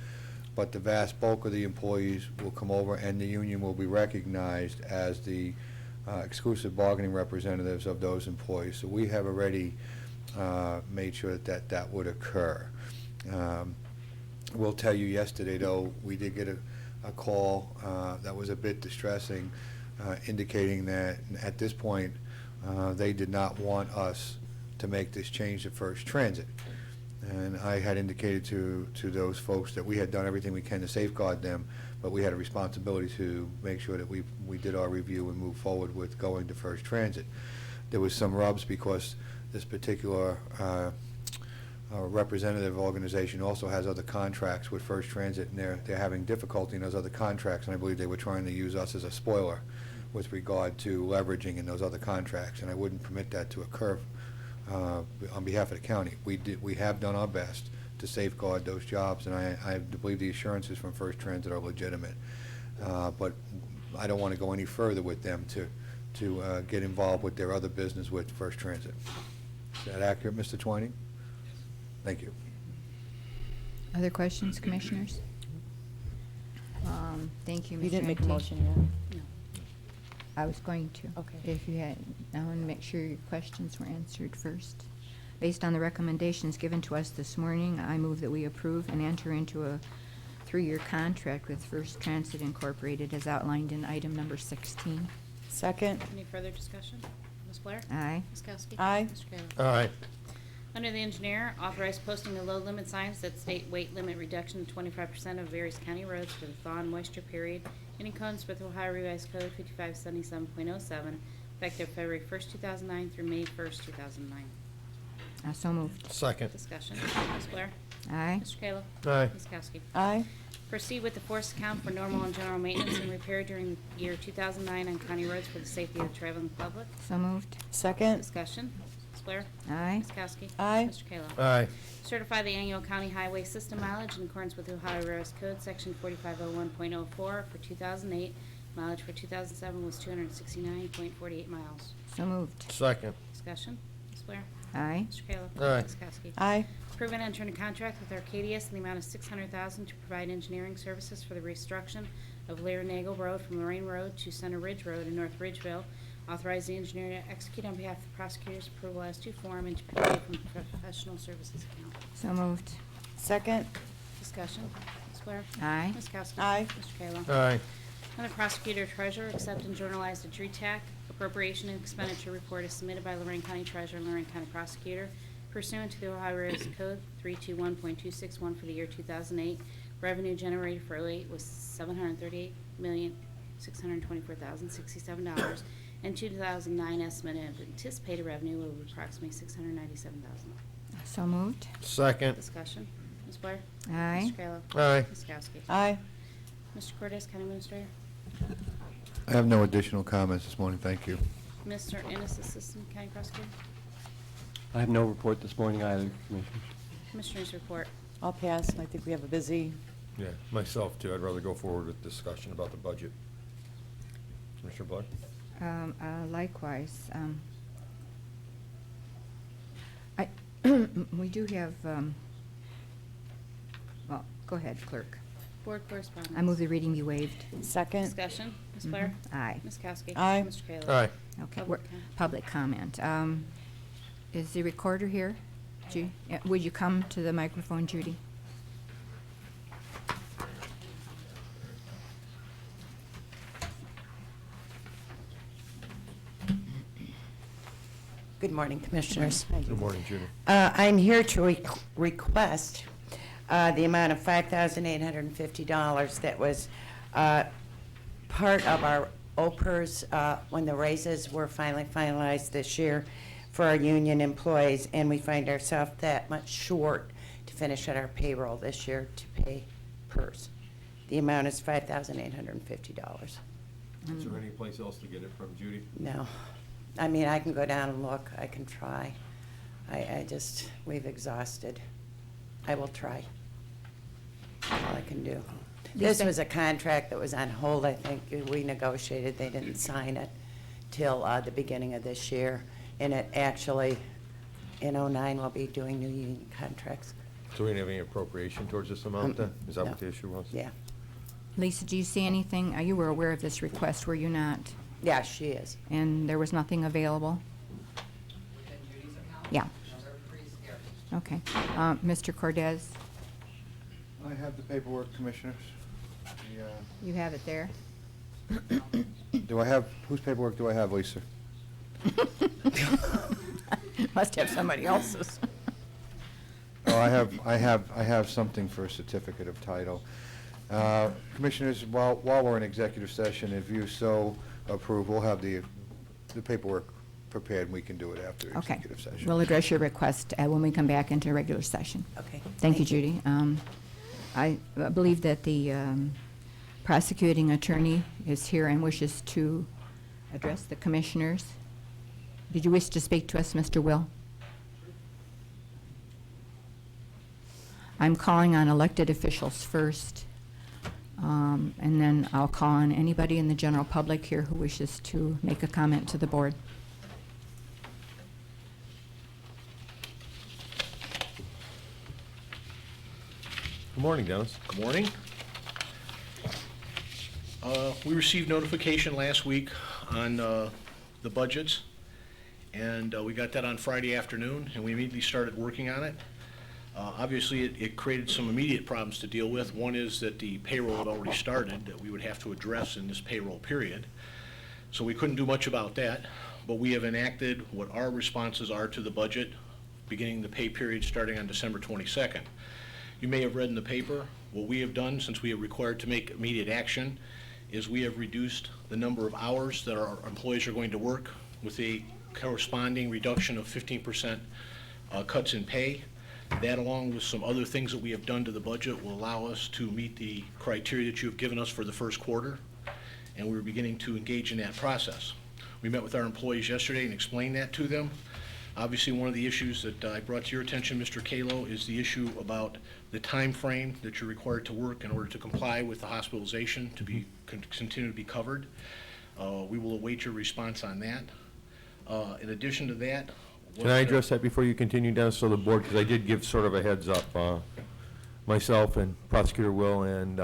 But the vast bulk of the employees will come over, and the union will be recognized as the exclusive bargaining representatives of those employees. So we have already made sure that would occur. We'll tell you yesterday, though, we did get a call that was a bit distressing, indicating that at this point they did not want us to make this change to First Transit. And I had indicated to those folks that we had done everything we can to safeguard them, but we had a responsibility to make sure that we did our review and move forward with going to First Transit. There was some rubs because this particular representative organization also has other contracts with First Transit, and they're having difficulty in those other contracts, and I believe they were trying to use us as a spoiler with regard to leveraging in those other contracts, and I wouldn't permit that to occur on behalf of the county. We have done our best to safeguard those jobs, and I believe the assurances from First Transit are legitimate. But I don't want to go any further with them to get involved with their other business with First Transit. Is that accurate, Mr. Twining? Thank you. Other questions, commissioners? Thank you, Ms. You didn't make a Shante. motion yet. I was going to. Okay. If you had, I want to make sure your questions were answered first. Based on the recommendations given to us this morning, I move that we approve and enter into a 3-year contract with First Transit Incorporated as outlined in item number 16. Second. Any further discussion? Ms. Blair? Aye. Ms. Kowski? Aye. Mr. Kayla? Aye. Under the engineer, authorize posting of load limit signs that state weight limit reduction to 25% of various county roads for the thaw and moisture period in accordance with Ohio Revised Code 5577.07, effective February 1st, 2009 through May 1st, 2009. So moved. Second. Discussion. Ms. Blair? Aye. Mr. Kayla? Aye. Ms. Kowski? Aye. Proceed with the force account for normal and general maintenance and repair during the year 2009 on county roads for the safety of the traveling public. So moved. Second. Discussion. Ms. Blair? Aye. Ms. Kowski? Aye. Mr. Kayla? Aye. Certify the annual county highway system mileage in accordance with Ohio Revised Code, Section 4501.04 for 2008. Mileage for 2007 was 269.48 miles. So moved. Second. Discussion. Ms. Blair? Aye. Mr. Kayla? Aye. Ms. Kowski? Aye. Approve and enter a contract with Arcadius in the amount of $600,000 to provide engineering services for the reconstruction of Lorain Road from Lorain Road to Center Ridge Road in North Ridgeville. Authorize the engineer to execute on behalf of the prosecutor's approval as to form and to pay from the professional services account. So moved. Second. Discussion. Ms. Blair? Aye. Ms. Kowski? Aye. Mr. Kayla? Aye. Under Prosecutor Treasurer, accept and journalize the DRETAC appropriation and expenditure report is submitted by Lorain County Treasurer and Lorain County Prosecutor pursuant to the Ohio Revised Code 321.261 for the year 2008. Revenue generated for 2008 was $738,624,067, and 2009 estimate of anticipated revenue will be approximately $697,000. So moved. Second. Discussion. Ms. Blair? Aye. Mr. Kayla? Aye. Ms. Kowski? Aye. Mr. Cortez, County Administrator? I have no additional comments this morning, thank you. Mr. Ennis, Assistant County Prosecutor? I have no report this morning either, Commissioners. Commissioners report. I'll pass. I think we have a busy, Yeah, myself too. I'd rather go forward with discussion about the budget. Commissioner Blair? Likewise. We do have, well, go ahead, clerk. Board correspondence. I move the reading be waived. second. Discussion. Ms. Blair? Aye. Ms. Kowski? Aye. Mr. Kayla? Aye. Okay, Public we're- comment. public comment. Is the recorder here? Would you come to the microphone, Judy? Good morning, Commissioners. Good morning, Judy. I'm here to request the amount of $5,850 that was part of our OPERS when the raises were finally finalized this year for our union employees, and we find ourselves that much short to finish at our payroll this year to pay PERS. The amount is $5,850. Is there any place else to get it from, Judy? No. I mean, I can go down and look, I can try. We've exhausted. I will try. All I can do. This Lisa? was a contract that was on hold, I think. We negotiated, they didn't sign it till the beginning of this year. And it actually, in '09, we'll be doing new union contracts. So we didn't have any appropriation towards this amount then? Is that No. what the issue was? Yeah. Lisa, do you see anything? You were aware of this request, were you not? Yeah, she is. And there was nothing available? Yeah. Okay. Mr. Cordez, I have the paperwork, Commissioners. you have it there? Do I have, whose paperwork do I have, Lisa? Must have somebody else's. Oh, I have something for a certificate of title. Commissioners, while we're in executive session, if you so approve, we'll have the paperwork prepared, and we can do it after Okay. executive session. We'll address your request when we come back into regular session. Okay. Thank you, Judy. I believe that the prosecuting attorney is here and wishes to address the commissioners. Did you wish to speak to us, Mr. Will? I'm calling on elected officials first, and then I'll call on anybody in the general public here who wishes to make a comment to the board. Good morning, Dennis. Good morning. We received notification last week on the budgets, and we got that on Friday afternoon, and we immediately started working on it. Obviously, it created some immediate problems to deal with. One is that the payroll had already started that we would have to address in this payroll period. So we couldn't do much about that, but we have enacted what our responses are to the budget beginning the pay period starting on December 22nd. You may have read in the paper, what we have done since we are required to make immediate action is we have reduced the number of hours that our employees are going to work with a corresponding reduction of 15% cuts in pay. That, along with some other things that we have done to the budget, will allow us to meet the criteria that you have given us for the first quarter, and we're beginning to engage in that process. We met with our employees yesterday and explained that to them. Obviously, one of the issues that I brought to your attention, Mr. Kalo, is the issue about the time frame that you're required to work in order to comply with the hospitalization to be continue to be covered. We will await your response on that. In addition to that, Can I address that before you continue, Dennis, so the board, because I did give sort of a heads up. Myself and Prosecutor Will and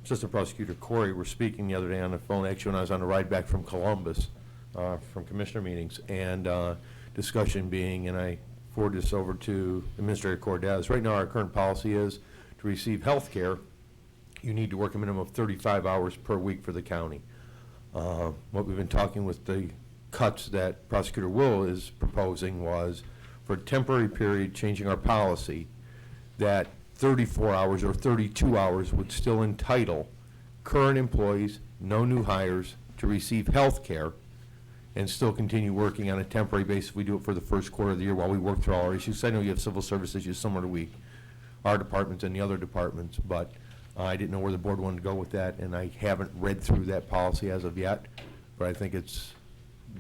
Assistant Prosecutor Corey were speaking the other day on the phone, actually when I was on the ride back from Columbus, from commissioner meetings, and discussion being, and I forwarded this over to Administrator Cordez, right now our current policy is to receive health care, you need to work a minimum of 35 hours per week for the county. What we've been talking with the cuts that Prosecutor Will is proposing was, for a temporary period, changing our policy, that 34 hours or 32 hours would still entitle current employees, no new hires, to receive health care and still continue working on a temporary basis. We do it for the first quarter of the year while we work through all our issues. I know you have civil service issues similar to our departments and the other departments, but I didn't know where the board wanted to go with that, and I haven't read through that policy as of yet, but I think it's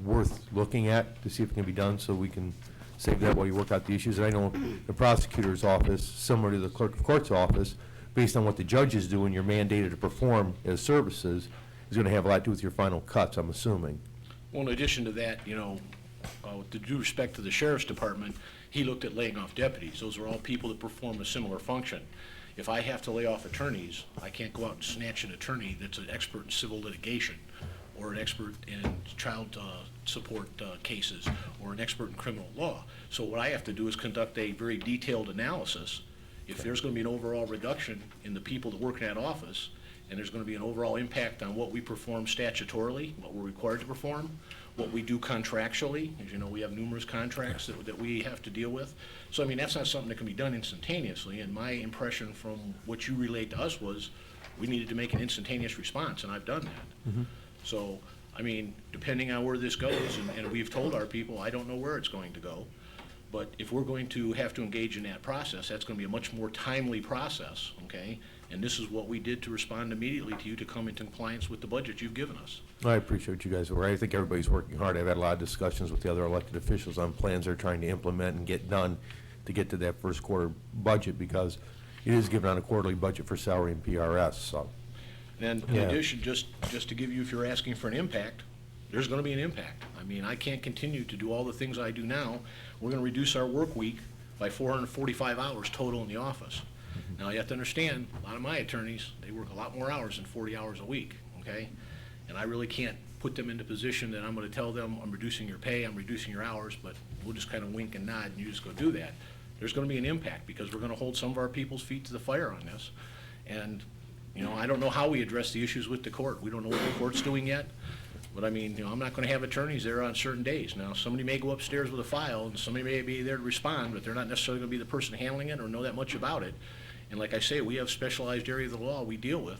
worth looking at to see if it can be done so we can save that while you work out the issues. And I know the prosecutor's office, similar to the clerk of court's office, based on what the judges do and you're mandated to perform as services, is going to have a lot to do with your final cuts, I'm assuming. Well, in addition to that, with the due respect to the sheriff's department, he looked at laying off deputies. Those are all people that perform a similar function. If I have to lay off attorneys, I can't go out and snatch an attorney that's an expert in civil litigation, or an expert in child support cases, or an expert in criminal law. So what I have to do is conduct a very detailed analysis. If there's going to be an overall reduction in the people that work in that office, and there's going to be an overall impact on what we perform statutorily, what we're required to perform, what we do contractually. As you know, we have numerous contracts that we have to deal with. So, I mean, that's not something that can be done instantaneously, and my impression from what you relayed to us was we needed to make an instantaneous response, and I've done that. Mm-hmm. So, I mean, depending on where this goes, and we've told our people, I don't know where it's going to go, but if we're going to have to engage in that process, that's going to be a much more timely process, okay? And this is what we did to respond immediately to you to come into compliance with the budget you've given us. I appreciate you guys. I think everybody's working hard. I've had a lot of discussions with the other elected officials on plans they're trying to implement and get done to get to that first quarter budget, because it is given on a quarterly budget for salary and PRS, so. And in addition, just to give you, if you're asking for an impact, there's going to be an impact. I mean, I can't continue to do all the things I do now. We're going to reduce our work week by 445 hours total in the office. Now, you have to understand, a lot of my attorneys, they work a lot more hours than 40 hours a week, okay? And I really can't put them into position that I'm going to tell them, I'm reducing your pay, I'm reducing your hours, but we'll just kind of wink and nod and you just go do that. There's going to be an impact because we're going to hold some of our people's feet to the fire on this. And, I don't know how we address the issues with the court. We don't know what the court's doing yet. But I mean, I'm not going to have attorneys there on certain days. Now, somebody may go upstairs with a file and somebody may be there to respond, but they're not necessarily going to be the person handling it or know that much about it. And like I say, we have specialized area of the law we deal with.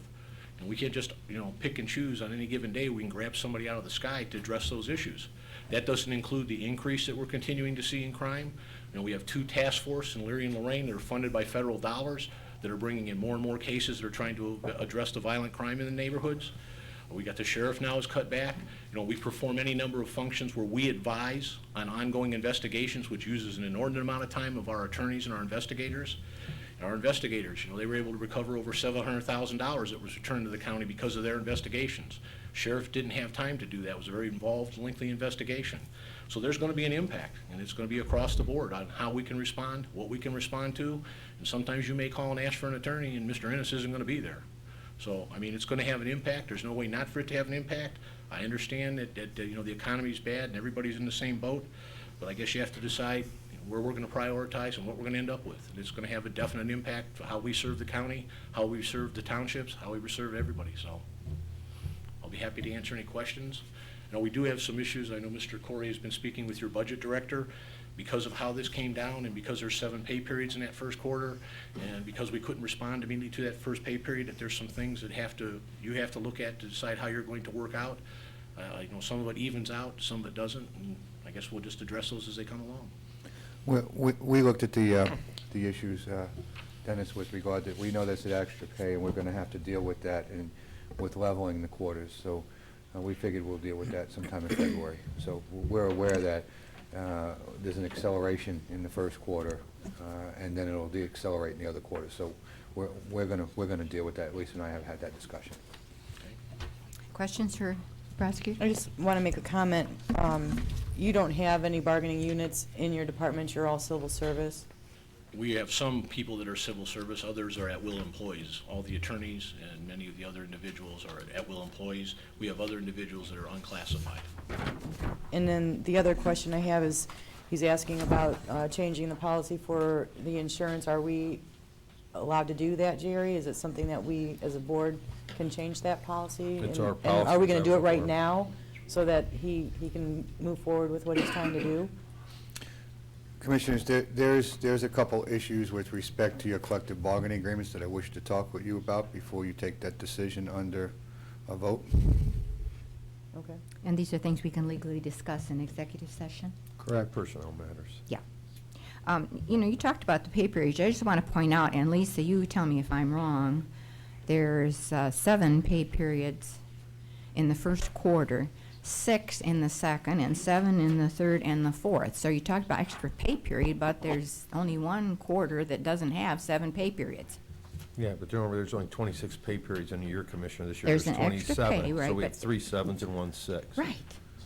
And we can't just, pick and choose on any given day. We can grab somebody out of the sky to address those issues. That doesn't include the increase that we're continuing to see in crime. We have 2 task forces in Leary and Lorain that are funded by federal dollars that are bringing in more and more cases that are trying to address the violent crime in the neighborhoods. We got the sheriff now is cut back. We perform any number of functions where we advise on ongoing investigations, which uses an inordinate amount of time of our attorneys and our investigators. And our investigators, they were able to recover over $700,000 that was returned to the county because of their investigations. Sheriff didn't have time to do that. It was a very involved, lengthy investigation. So there's going to be an impact, and it's going to be across the board on how we can respond, what we can respond to, and sometimes you may call and ask for an attorney, and Mr. Ennis isn't going to be there. So, I mean, it's going to have an impact. There's no way not for it to have an impact. I understand that the economy's bad and everybody's in the same boat, but I guess you have to decide where we're going to prioritize and what we're going to end up with. And it's going to have a definite impact for how we serve the county, how we serve the townships, how we serve everybody. So I'll be happy to answer any questions. We do have some issues. I know Mr. Corey has been speaking with your budget director. because of how this came down and because there's 7 pay periods in that first quarter, and because we couldn't respond immediately to that first pay period, that there's some things that you have to look at to decide how you're going to work out. You know, some of it evens out, some of it doesn't, and I guess we'll just address those as they come along. We looked at the issues, Dennis, with regard to, we know there's an extra pay, and we're going to have to deal with that and with leveling the quarters. So we figured we'll deal with that sometime in February. So we're aware that there's an acceleration in the first quarter, and then it'll de-accelerate in the other quarters. So we're going to deal with that. Lisa and I have had that discussion. Questions for prosecutor? I just want to make a comment. You don't have any bargaining units in your department, you're all civil service? We have some people that are civil service, others are at-will employees. All the attorneys and many of the other individuals are at-will employees. We have other individuals that are unclassified. And then the other question I have is, he's asking about changing the policy for the insurance. Are we allowed to do that, Jerry? Is it something that we, as a board, can change that policy? It's And- our and policy are we going to do it as a right board. now so that he can move forward with what he's trying to do? Commissioners, there's a couple issues with respect to your collective bargaining agreements that I wish to talk with you about before you take that decision under a vote. Okay. And these are things we can legally discuss in executive session? Correct. Personnel matters. Yeah. You know, you talked about the pay periods. I just want to point out, and Lisa, you tell me if I'm wrong, there's 7 pay periods in the first quarter, 6 in the second, and 7 in the third and the fourth. So you talked about extra pay period, but there's only one quarter that doesn't have 7 pay periods. Yeah, but remember, there's only 26 pay periods in a year, Commissioner. This year There's there's an extra 27. pay, right, So we have but- 3 7s and 1 6. Right.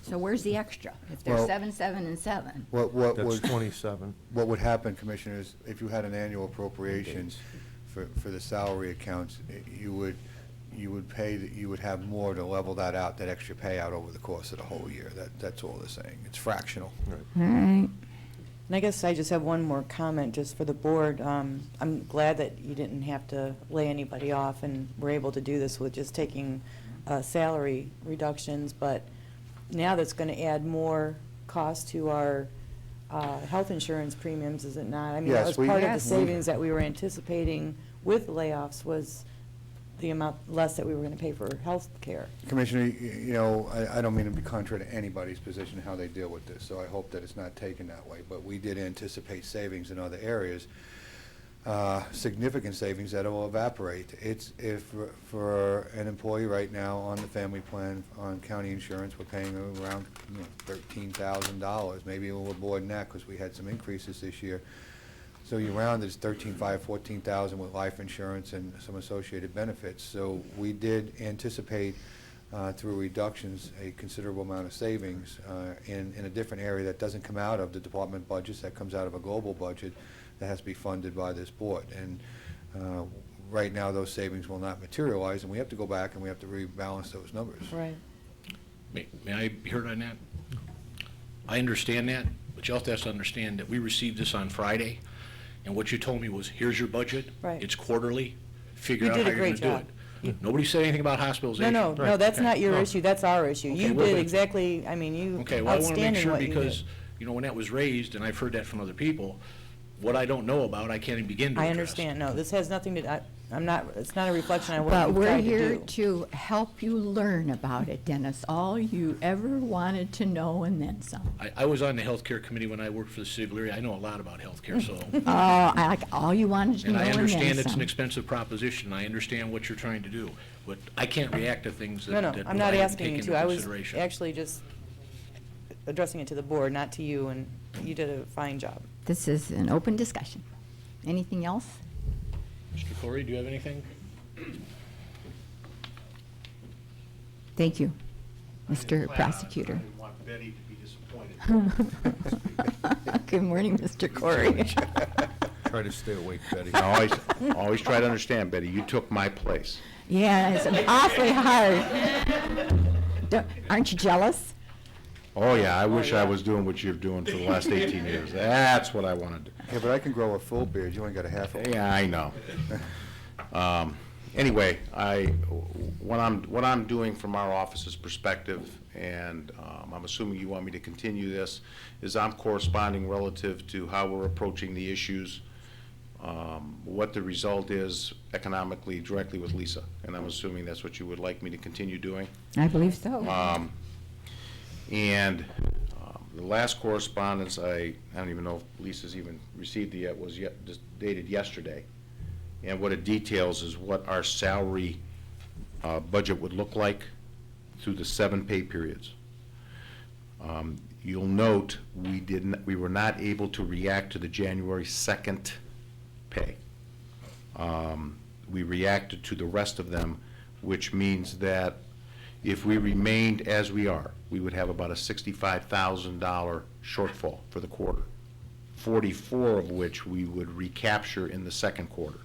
So where's the extra? If there's Well- 7, 7, and 7. What That's would 27. What would happen, Commissioners, if you had an annual appropriation for the salary accounts, you would have more to level that out, that extra payout over the course of the whole year. That's all they're saying. It's fractional. All right. And I guess I just have one more comment just for the board. I'm glad that you didn't have to lay anybody off and were able to do this with just taking salary reductions, but now that's going to add more cost to our health insurance premiums, is it not? I mean, that Yes, was part of the Yes. savings that we were anticipating with layoffs was the amount less that we were going to pay for health care. Commissioner, you know, I don't mean to be contrary to anybody's position how they deal with this, so I hope that it's not taken that way, but we did anticipate savings in other areas, significant savings that will evaporate. It's if for an employee right now on the family plan on county insurance, we're paying around $13,000, maybe a little more than that because we had some increases this year. So you round it's 13,500, 14,000 with life insurance and some associated benefits. So we did anticipate through reductions a considerable amount of savings in a different area that doesn't come out of the department budgets, that comes out of a global budget that has to be funded by this board. And right now those savings will not materialize, and we have to go back and we have to rebalance those numbers. Right. May I be heard on that? I understand that, but you also have to understand that we received this on Friday, and what you told me was, here's your budget. Right. It's quarterly. Figure You out did how a you're going great to do job. it. Nobody said anything about No, hospitalization. no, no, that's not your issue, that's our issue. Okay, You well, did but- exactly, I mean, you Okay, well, I want to make outstanding sure what you because, did. you know, when that was raised, and I've heard that from other people, what I don't know about, I can't even begin to I address. understand, no, this has nothing to, I'm not, it's not a reflection on what But you've we're tried to here do. to help you learn about it, Dennis. All you ever wanted to know and then some. I was on the healthcare committee when I worked for the city of Elyria. I know a lot about healthcare, so. All you wanted to And know I and then understand it's an some. expensive proposition. I understand what you're trying to do, but I can't react to things that No, no, that I'm not I didn't asking take you into to, I was consideration. actually just addressing it to the board, not to you, and you did a fine job. This is an open discussion. Anything else? Mr. Corey, do you have anything? Thank you, Mr. Prosecutor. I didn't want Betty to be disappointed. Good morning, Mr. Corey. Try to stay awake, Betty. Always try to understand, Betty, you took my place. Yeah, it's awfully hard. Aren't you jealous? Oh, yeah, I wish I was doing what you're doing for the last 18 years. That's what I want to do. Yeah, but I can grow a full beard, you ain't got a half a one. Yeah, I know. Anyway, what I'm doing from our office's perspective, and I'm assuming you want me to continue this, is I'm corresponding relative to how we're approaching the issues, what the result is economically directly with Lisa. And I'm assuming that's what you would like me to continue doing. I believe so. And the last correspondence, I don't even know if Lisa's even received it yet, was just dated yesterday. And what it details is what our salary budget would look like through the 7 pay periods. You'll note we were not able to react to the January 2nd pay. We reacted to the rest of them, which means that if we remained as we are, we would have about a $65,000 shortfall for the quarter, 44 of which we would recapture in the second quarter.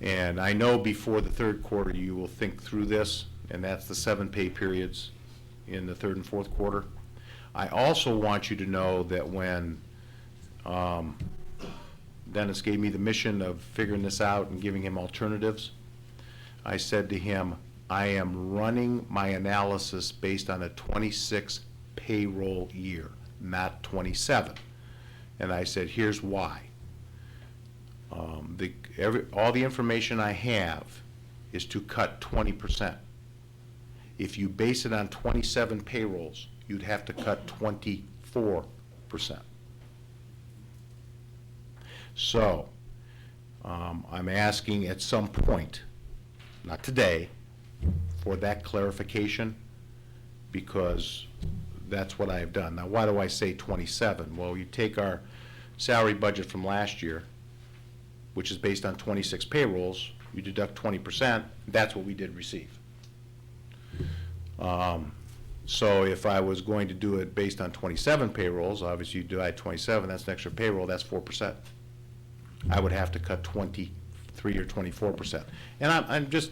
And I know before the third quarter you will think through this, and that's the 7 pay periods in the third and fourth quarter. I also want you to know that when Dennis gave me the mission of figuring this out and giving him alternatives, I said to him, I am running my analysis based on a 26 payroll year, not 27. And I said, here's why. All the information I have is to cut 20%. If you base it on 27 payrolls, you'd have to cut 24%. So, I'm asking at some point, not today, for that clarification, because that's what I have done. Now, why do I say 27? Well, you take our salary budget from last year, which is based on 26 payrolls, you deduct 20%, that's what we did receive. So if I was going to do it based on 27 payrolls, obviously you divide 27, that's an extra payroll, that's 4%. I would have to cut 23 or 24%. And I'm just,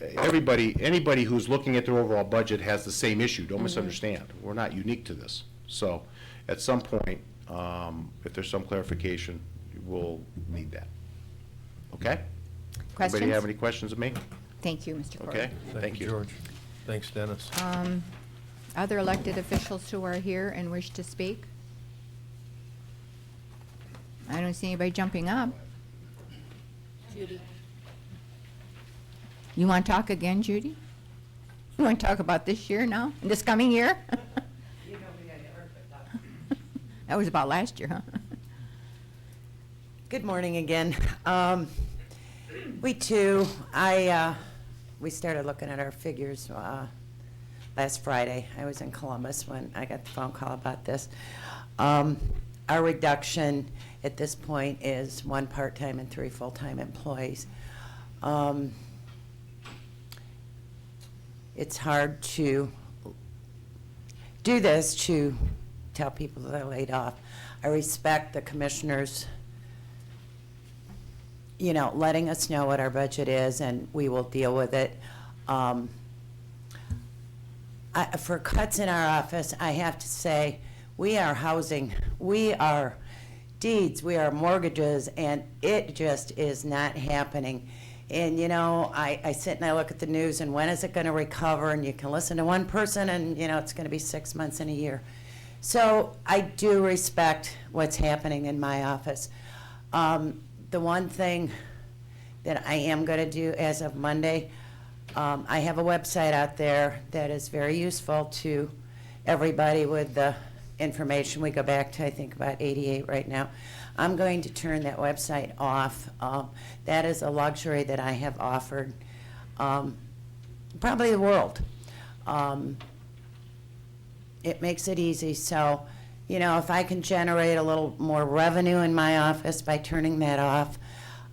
anybody who's looking at their overall budget has the same issue, don't misunderstand. We're not unique to this. So at some point, if there's some clarification, we'll need that. Okay? Questions? Anybody have any questions of me? Thank you, Mr. Corey. Okay, thank you. George. Thanks, Dennis. Other elected officials who are here and wish to speak? I don't see anybody jumping up. Judy. You want to talk again, Judy? You want to talk about this year now, this coming year? That was about last year, huh? Good morning again. We started looking at our figures last Friday. I was in Columbus when I got the phone call about this. Our reduction at this point is 1 part-time and 3 full-time employees. It's hard to do this, to tell people that they're laid off. I respect the commissioners, letting us know what our budget is, and we will deal with it. For cuts in our office, I have to say, we are housing, we are deeds, we are mortgages, and it just is not happening. And, I sit and I look at the news, and when is it going to recover? And you can listen to one person, and, it's going to be 6 months and a year. So I do respect what's happening in my office. The one thing that I am going to do as of Monday, I have a website out there that is very useful to everybody with the information. We go back to, I think, about 88 right now. I'm going to turn that website off. That is a luxury that I have offered probably the world. It makes it easy. So, if I can generate a little more revenue in my office by turning that off,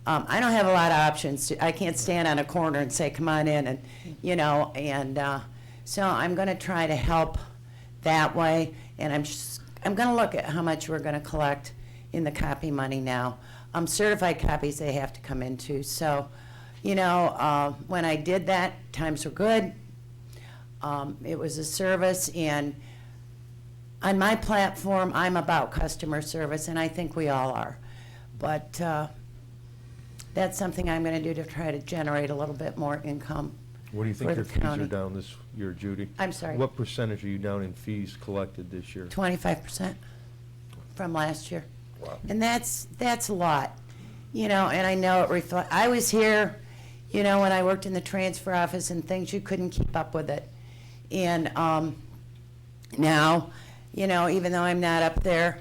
I don't have a lot of options. I can't stand on a corner and say, come on in, and, so I'm going to try to help that way, and I'm going to look at how much we're going to collect in the copy money now. Certified copies they have to come into. So, when I did that, times were good. It was a service, and on my platform, I'm about customer service, and I think we all are. But that's something I'm going to do to try to generate a little bit more income. What do you think For your the fees are county. down this year, Judy? I'm sorry. What percentage are you down in fees collected this year? 25% from last year. Wow. And that's a lot, you know, and I know it reflect, I was here, you know, when I worked in the transfer office and things, you couldn't keep up with it. And now, you know, even though I'm not up there,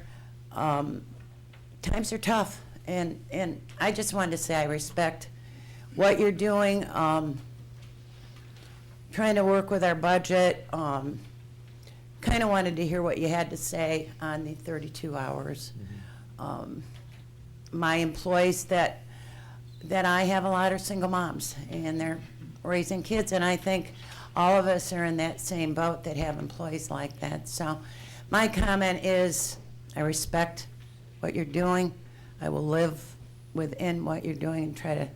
times are tough. And I just wanted to say I respect what you're doing, trying to work with our budget. Kind of wanted to hear what you had to say on the 32 hours. My employees that I have, a lot are single moms, and they're raising kids, and I think all of us are in that same boat that have employees like that. So my comment is I respect what you're doing. I will live within what you're doing and try to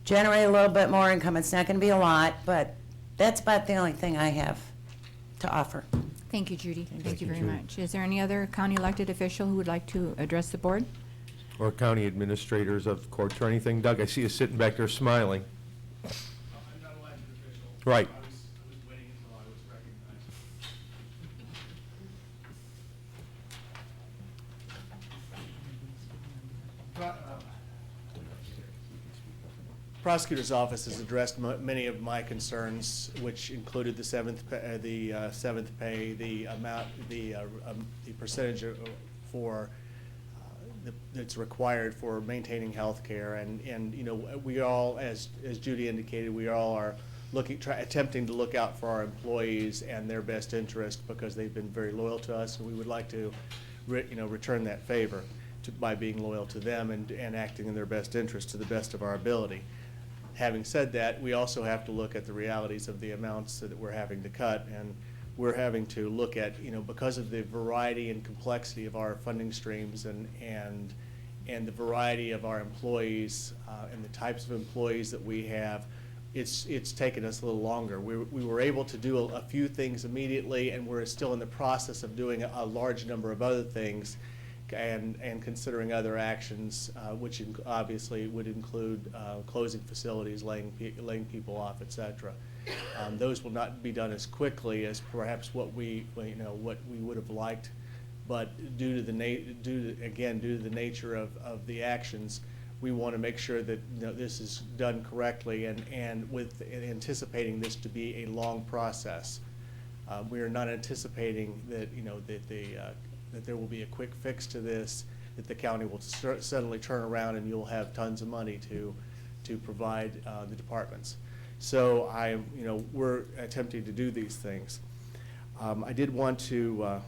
generate a little bit more income. It's not going to be a lot, but that's about the only thing I have to offer. Thank you, Judy. Thank you very Judy. much. Is there any other county elected official who would like to address the board? Or county administrators of court or anything? Doug, I see you sitting back there smiling. I'm not elected official. Right. I was waiting until I was recognized. Prosecutor's office has addressed many of my concerns, which included the seventh pay, the amount, the percentage for that's required for maintaining health care, and you know, we all, as Judy indicated, we all are attempting to look out for our employees and their best interest, because they've been very loyal to us, and we would like to return that favor by being loyal to them and acting in their best interest to the best of our ability. Having said that, we also have to look at the realities of the amounts that we're having to cut, and we're having to look at, you know, because of the variety and complexity of our funding streams and the variety of our employees and the types of employees that we have, it's taken us a little longer. We were able to do a few things immediately, and we're still in the process of doing a large number of other things and considering other actions, which obviously would include closing facilities, laying people off, et cetera. Those will not be done as quickly as perhaps what we would have liked, but due to the nature of the actions, we want to make sure that, you know, this is done correctly and with anticipating this to be a long process. We are not anticipating that, you know, that there will be a quick fix to this, that the county will suddenly turn around and you'll have tons of money to provide the departments. So we're attempting to do these things. I did want to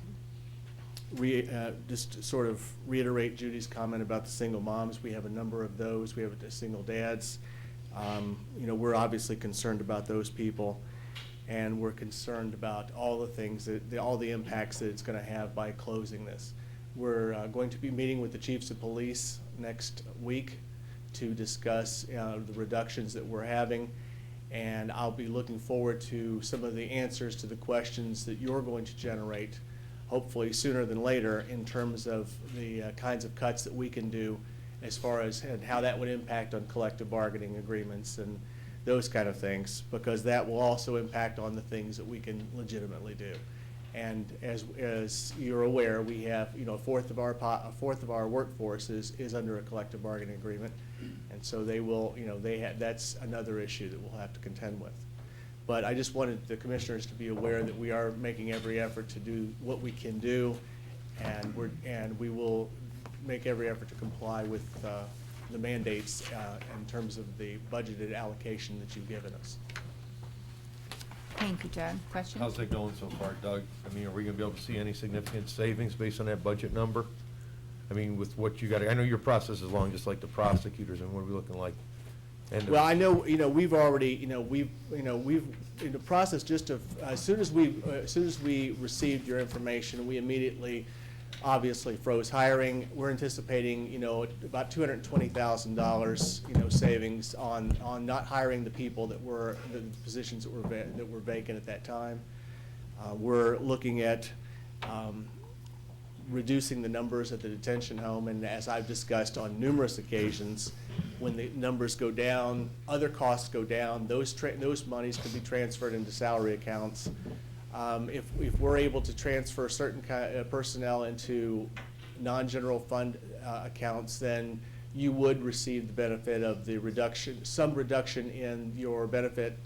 just sort of reiterate Judy's comment about the single moms. We have a number of those. We have the single dads. We're obviously concerned about those people, and we're concerned about all the things, all the impacts that it's going to have by closing this. We're going to be meeting with the chiefs of police next week to discuss the reductions that we're having, and I'll be looking forward to some of the answers to the questions that you're going to generate, hopefully sooner than later, in terms of the kinds of cuts that we can do as far as and how that would impact on collective bargaining agreements and those kind of things, because that will also impact on the things that we can legitimately do. And as you're aware, we have, you know, a fourth of our workforce is under a collective bargaining agreement, and so they will, you know, that's another issue that we'll have to contend with. But I just wanted the commissioners to be aware that we are making every effort to do what we can do, and we will make every effort to comply with the mandates in terms of the budgeted allocation that you've given us. Thank you, Doug. Question? How's that going so far, Doug? I mean, are we going to be able to see any significant savings based on that budget number? I mean, with what you got, I know your process is long, just like the prosecutors, and what are we looking like? Well, I know, you know, we've already, you know, we've in the process just of, as soon as we received your information, we immediately obviously froze hiring. We're anticipating, you know, about $220,000, you know, savings on not hiring the people that were, the positions that were vacant at that time. We're looking at reducing the numbers at the detention home, and as I've discussed on numerous occasions, when the numbers go down, other costs go down, those monies can be transferred into salary accounts. If we're able to transfer certain personnel into non-general fund accounts, then you would receive the benefit of the reduction, some reduction in your benefit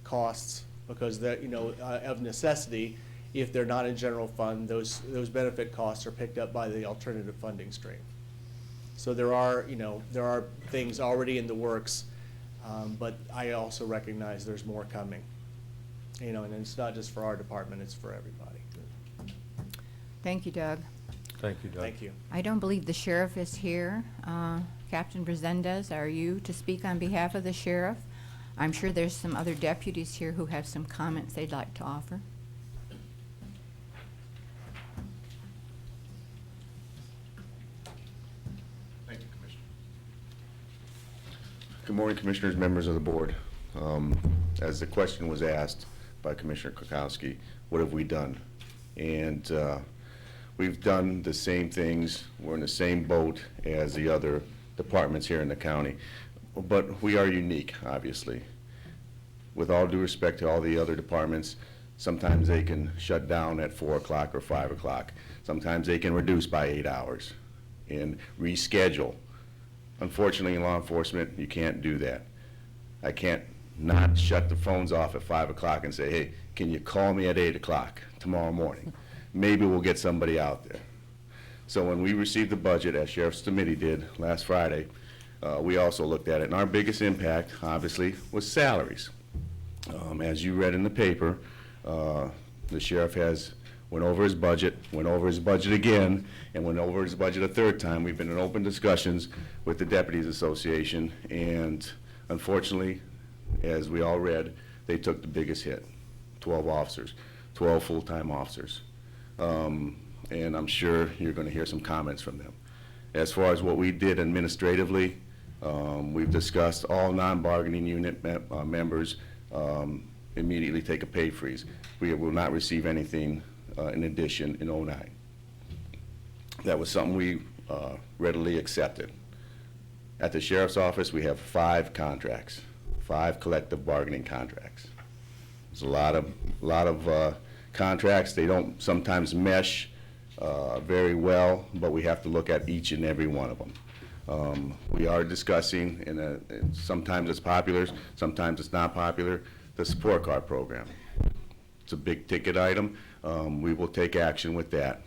costs, because that, of necessity, if they're not in general fund, those benefit costs are picked up by the alternative funding stream. So there are things already in the works, but I also recognize there's more coming. And it's not just for our department, it's for everybody. Thank you, Doug. Thank you, Doug. Thank you. I don't believe the sheriff is here. Captain Brazendez, are you to speak on behalf of the sheriff? I'm sure there's some other deputies here who have some comments they'd like to offer. Thank you, Commissioner. Good morning, Commissioners, members of the board. As the question was asked by Commissioner Kukowski, what have we done? And we've done the same things. We're in the same boat as the other departments here in the county. But we are unique, obviously. With all due respect to all the other departments, sometimes they can shut down at 4 o'clock or 5 o'clock. Sometimes they can reduce by 8 hours and reschedule. Unfortunately, in law enforcement, you can't do that. I can't not shut the phones off at 5 o'clock and say, hey, can you call me at 8 o'clock tomorrow morning? Maybe we'll get somebody out there. So when we received the budget, as Sheriff's Committee did last Friday, we also looked at it. And our biggest impact, obviously, was salaries. As you read in the paper, the sheriff went over his budget again, and went over his budget a third time. We've been in open discussions with the Deputies Association, and unfortunately, as we all read, they took the biggest hit. 12 officers, 12 full-time officers. And I'm sure you're going to hear some comments from them. As far as what we did administratively, we've discussed all non-bargaining unit members immediately take a pay freeze. We will not receive anything in addition in 2009. That was something we readily accepted. At the Sheriff's Office, we have 5 contracts, 5 collective bargaining contracts. There's a lot of contracts. They don't sometimes mesh very well, but we have to look at each and every one of them. We are discussing, and sometimes it's popular, sometimes it's not popular, the support car program. It's a big ticket item. We will take action with that.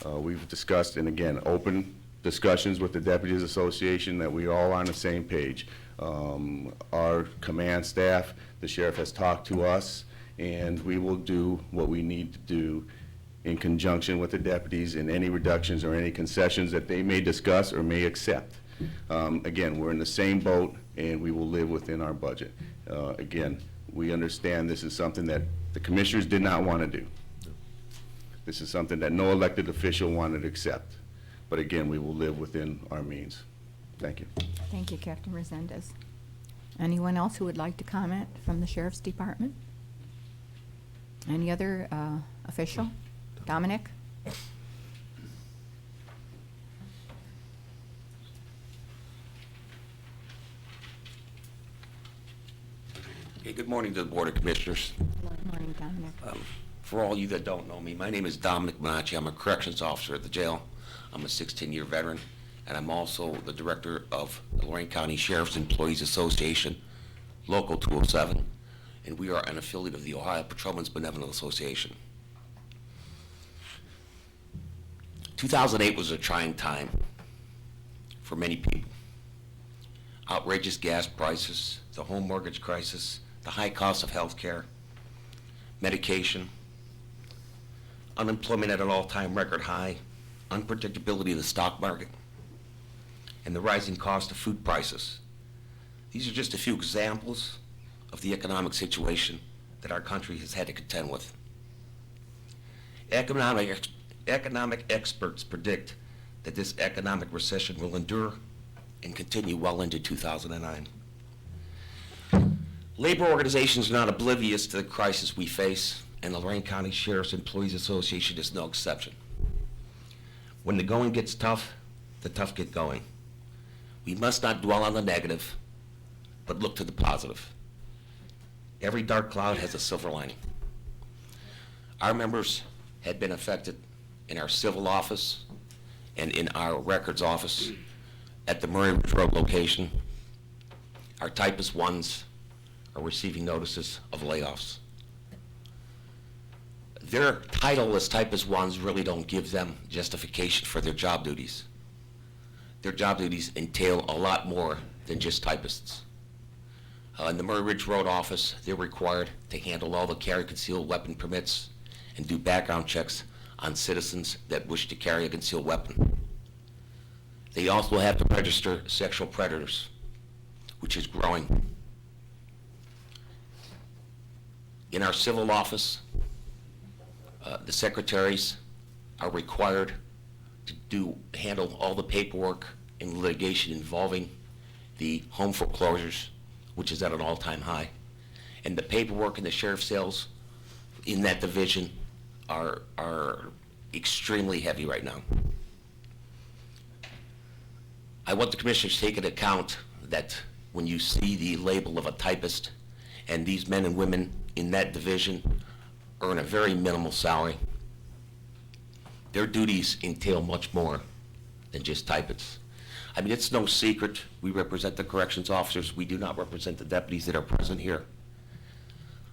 We've discussed, and again, open discussions with the Deputies Association that we are all on the same page. Our command staff, the sheriff has talked to us, and we will do what we need to do in conjunction with the deputies in any reductions or any concessions that they may discuss or may accept. Again, we're in the same boat, and we will live within our budget. Again, we understand this is something that the commissioners did not want to do. This is something that no elected official wanted to accept. But again, we will live within our means. Thank you. Thank you, Captain Resendez. Anyone else who would like to comment from the Sheriff's Department? Any other official? Dominic? Okay, good morning to the Board of Commissioners. Good morning, Dominic. For all you that don't know me, my name is Dominic Bonacci. I'm a corrections officer at the jail. I'm a 16-year veteran, and I'm also the director of the Lorain County Sheriff's Employees Association, Local 207, and we are an affiliate of the Ohio Patrolmen's Benevolent Association. 2008 was a trying time for many people. Outrageous gas prices, the home mortgage crisis, the high cost of health care, medication, unemployment at an all-time record high, unpredictability of the stock market, and the rising cost of food prices. These are just a few examples of the economic situation that our country has had to contend with. Economic experts predict that this economic recession will endure and continue well into 2009. Labor organizations are not oblivious to the crisis we face, and the Lorain County Sheriff's Employees Association is no exception. When the going gets tough, the tough get going. We must not dwell on the negative, but look to the positive. Every dark cloud has a silver lining. Our members had been affected in our civil office and in our records office at the Murray Ridge Road location. Our typist ones are receiving notices of layoffs. Their title as typist ones really don't give them justification for their job duties. Their job duties entail a lot more than just typists. In the Murray Ridge Road office, they're required to handle all the carry concealed weapon permits and do background checks on citizens that wish to carry a concealed weapon. They also have to register sexual predators, which is growing. In our civil office, the secretaries are required to handle all the paperwork and litigation involving the home foreclosures, which is at an all-time high. And the paperwork and the sheriff's sales in that division are extremely heavy right now. I want the commissioners to take into account that when you see the label of a typist, and these men and women in that division earn a very minimal salary, their duties entail much more than just typists. I mean, it's no secret we represent the corrections officers. We do not represent the deputies that are present here.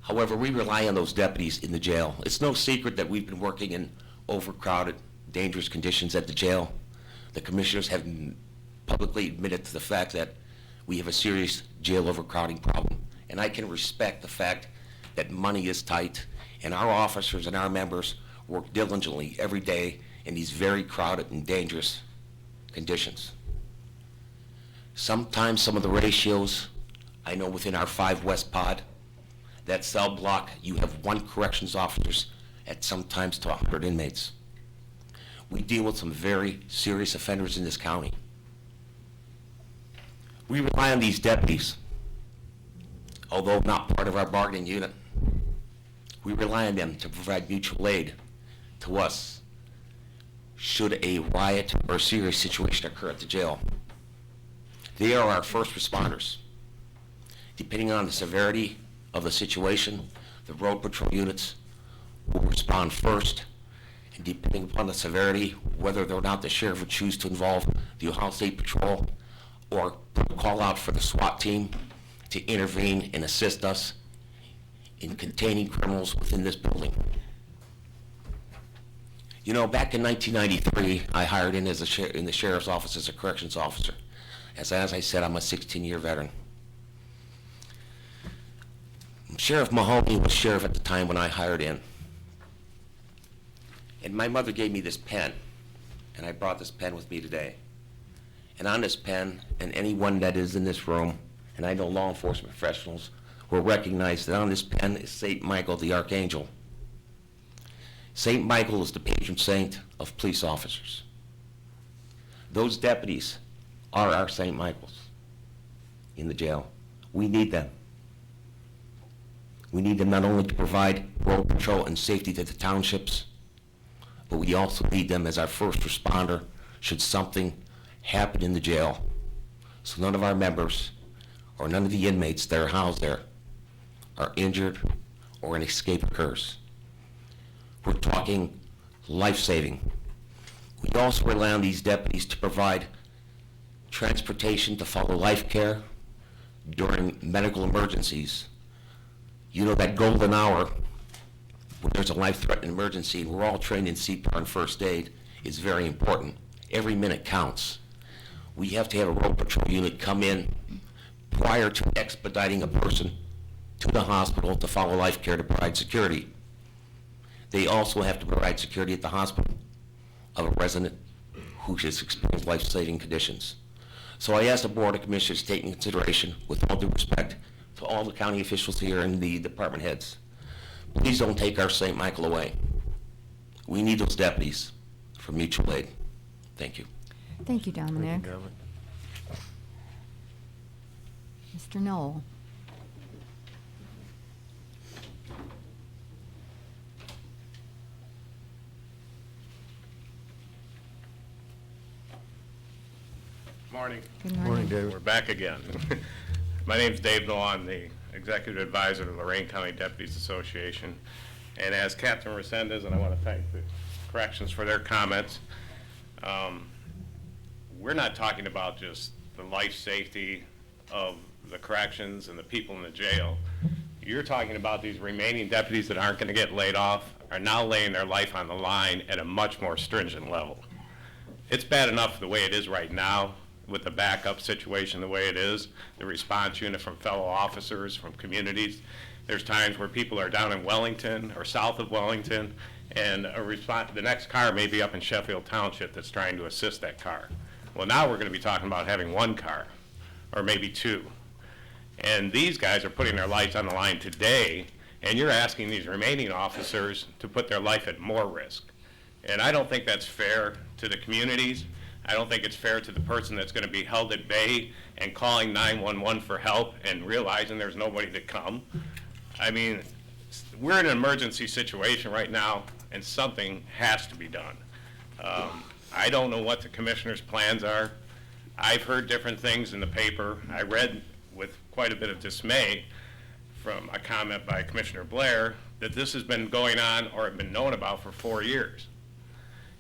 However, we rely on those deputies in the jail. It's no secret that we've been working in overcrowded, dangerous conditions at the jail. The commissioners have publicly admitted to the fact that we have a serious jail overcrowding problem. And I can respect the fact that money is tight, and our officers and our members work diligently every day in these very crowded and dangerous conditions. Sometimes some of the ratios, I know within our 5 West pod, that cell block, you have 1 corrections officer at sometimes to 100 inmates. We deal with some very serious offenders in this county. We rely on these deputies, although not part of our bargaining unit. We rely on them to provide mutual aid to us should a riot or serious situation occur at the jail. They are our first responders. Depending on the severity of the situation, the road patrol units will respond first, and depending upon the severity, whether or not the sheriff would choose to involve the Ohio State Patrol or call out for the SWAT team to intervene and assist us in containing criminals within this building. You know, back in 1993, I hired in in the sheriff's office as a corrections officer. As I said, I'm a 16-year veteran. Sheriff Mahoney was sheriff at the time when I hired in. And my mother gave me this pen, and I brought this pen with me today. And on this pen, and anyone that is in this room, and I know law enforcement professionals will recognize that on this pen is St. Michael the Archangel. St. Michael is the patron saint of police officers. Those deputies are our St. Michaels in the jail. We need them. We need them not only to provide road patrol and safety to the townships, but we also need them as our first responder should something happen in the jail, so none of our members or none of the inmates that are housed there are injured or an escape occurs. We're talking life-saving. We also rely on these deputies to provide transportation to follow life care during medical emergencies. You know, that golden hour when there's a life-threatening emergency, and we're all trained in CPR and first aid, is very important. Every minute counts. We have to have a road patrol unit come in prior to expediting a person to the hospital to follow life care to provide security. They also have to provide security at the hospital of a resident who has experienced life-saving conditions. So I ask the Board of Commissioners to take into consideration, with all due respect to all the county officials here and the department heads, please don't take our St. Michael away. We need those deputies for mutual aid. Thank you. Thank you, Dominic. Thank you, Dominic. Mr. Knoll. Morning. Good morning. We're back again. My name's Dave Noah. I'm the Executive Advisor to the Lorain County Deputies Association. And as Captain Resendez, and I want to thank the corrections for their comments, we're not talking about just the life safety of the corrections and the people in the jail. You're talking about these remaining deputies that aren't going to get laid off are now laying their life on the line at a much more stringent level. It's bad enough the way it is right now with the backup situation the way it is, the response unit from fellow officers, from communities. There's times where people are down in Wellington or south of Wellington, and the next car may be up in Sheffield Township that's trying to assist that car. Well, now we're going to be talking about having one car, or maybe two. And these guys are putting their lives on the line today, and you're asking these remaining officers to put their life at more risk. And I don't think that's fair to the communities. I don't think it's fair to the person that's going to be held at bay and calling 911 for help and realizing there's nobody to come. I mean, we're in an emergency situation right now, and something has to be done. I don't know what the commissioner's plans are. I've heard different things in the paper. I read with quite a bit of dismay from a comment by Commissioner Blair that this has been going on or been known about for 4 years.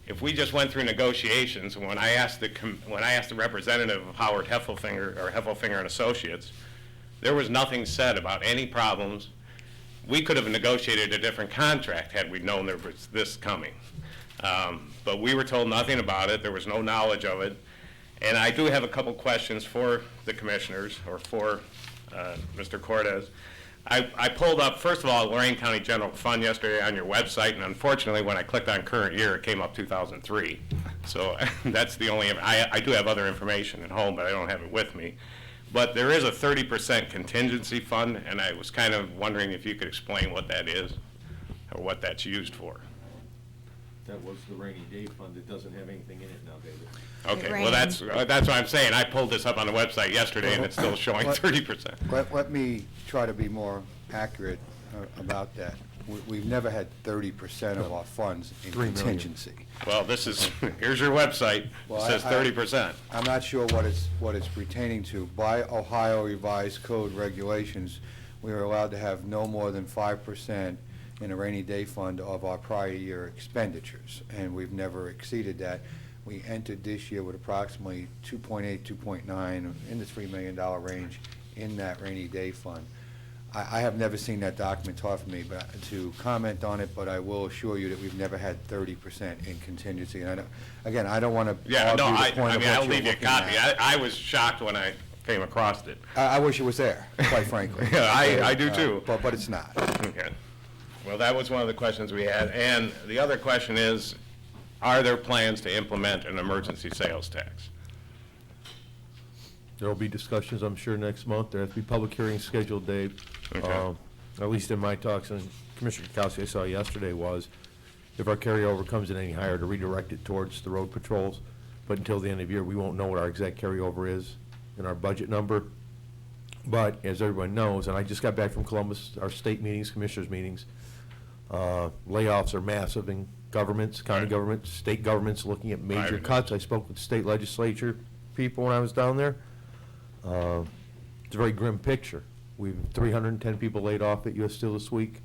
If we just went through negotiations, when I asked the representative of Howard Heffelfinger and Associates, there was nothing said about any problems. We could have negotiated a different contract had we known there was this coming. But we were told nothing about it. There was no knowledge of it. And I do have a couple questions for the commissioners, or for Mr. Cortez. I pulled up, first of all, Lorain County General Fund yesterday on your website, and unfortunately, when I clicked on current year, it came up 2003. So that's the only, I do have other information at home, but I don't have it with me. But there is a 30% contingency fund, and I was kind of wondering if you could explain what that is, or what that's used for. That was the rainy day fund. It doesn't have anything in it now, David. Okay, well, that's what I'm saying. I pulled this up on the website yesterday, and it's still showing 30%. Let me try to be more accurate about that. We've never had 30% of our funds in contingency. Well, this is, here's your website. It says 30%. I'm not sure what it's pertaining to. By Ohio Revised Code regulations, we are allowed to have no more than 5% in a rainy day fund of our prior year expenditures, and we've never exceeded that. We entered this year with approximately 2.8, 2.9, in the $3 million range in that rainy day fund. I have never seen that document taught for me to comment on it, but I will assure you that we've never had 30% in contingency. And I don't want to argue the point of what I'll you're leave you a looking copy. at. I was shocked when I came across it. I wish it was there, quite frankly. Yeah, I do too. But it's not. Okay. Well, that was one of the questions we had. And the other question is, are there plans to implement an emergency sales tax? There will be discussions, I'm sure, next month. There has to be public hearings scheduled, Dave. Okay. At least in my talks, and Commissioner Kukowski I saw yesterday was, if our carryover comes in any higher, to redirect it towards the road patrols. But until the end of the year, we won't know what our exact carryover is in our budget number. But as everyone knows, and I just got back from Columbus, our state meetings, commissioners meetings, layoffs are massive in governments, county governments, state governments looking at major cuts. I spoke with state legislature people when I was down there. It's a very grim picture. We've 310 people laid off at U.S. Steel this week,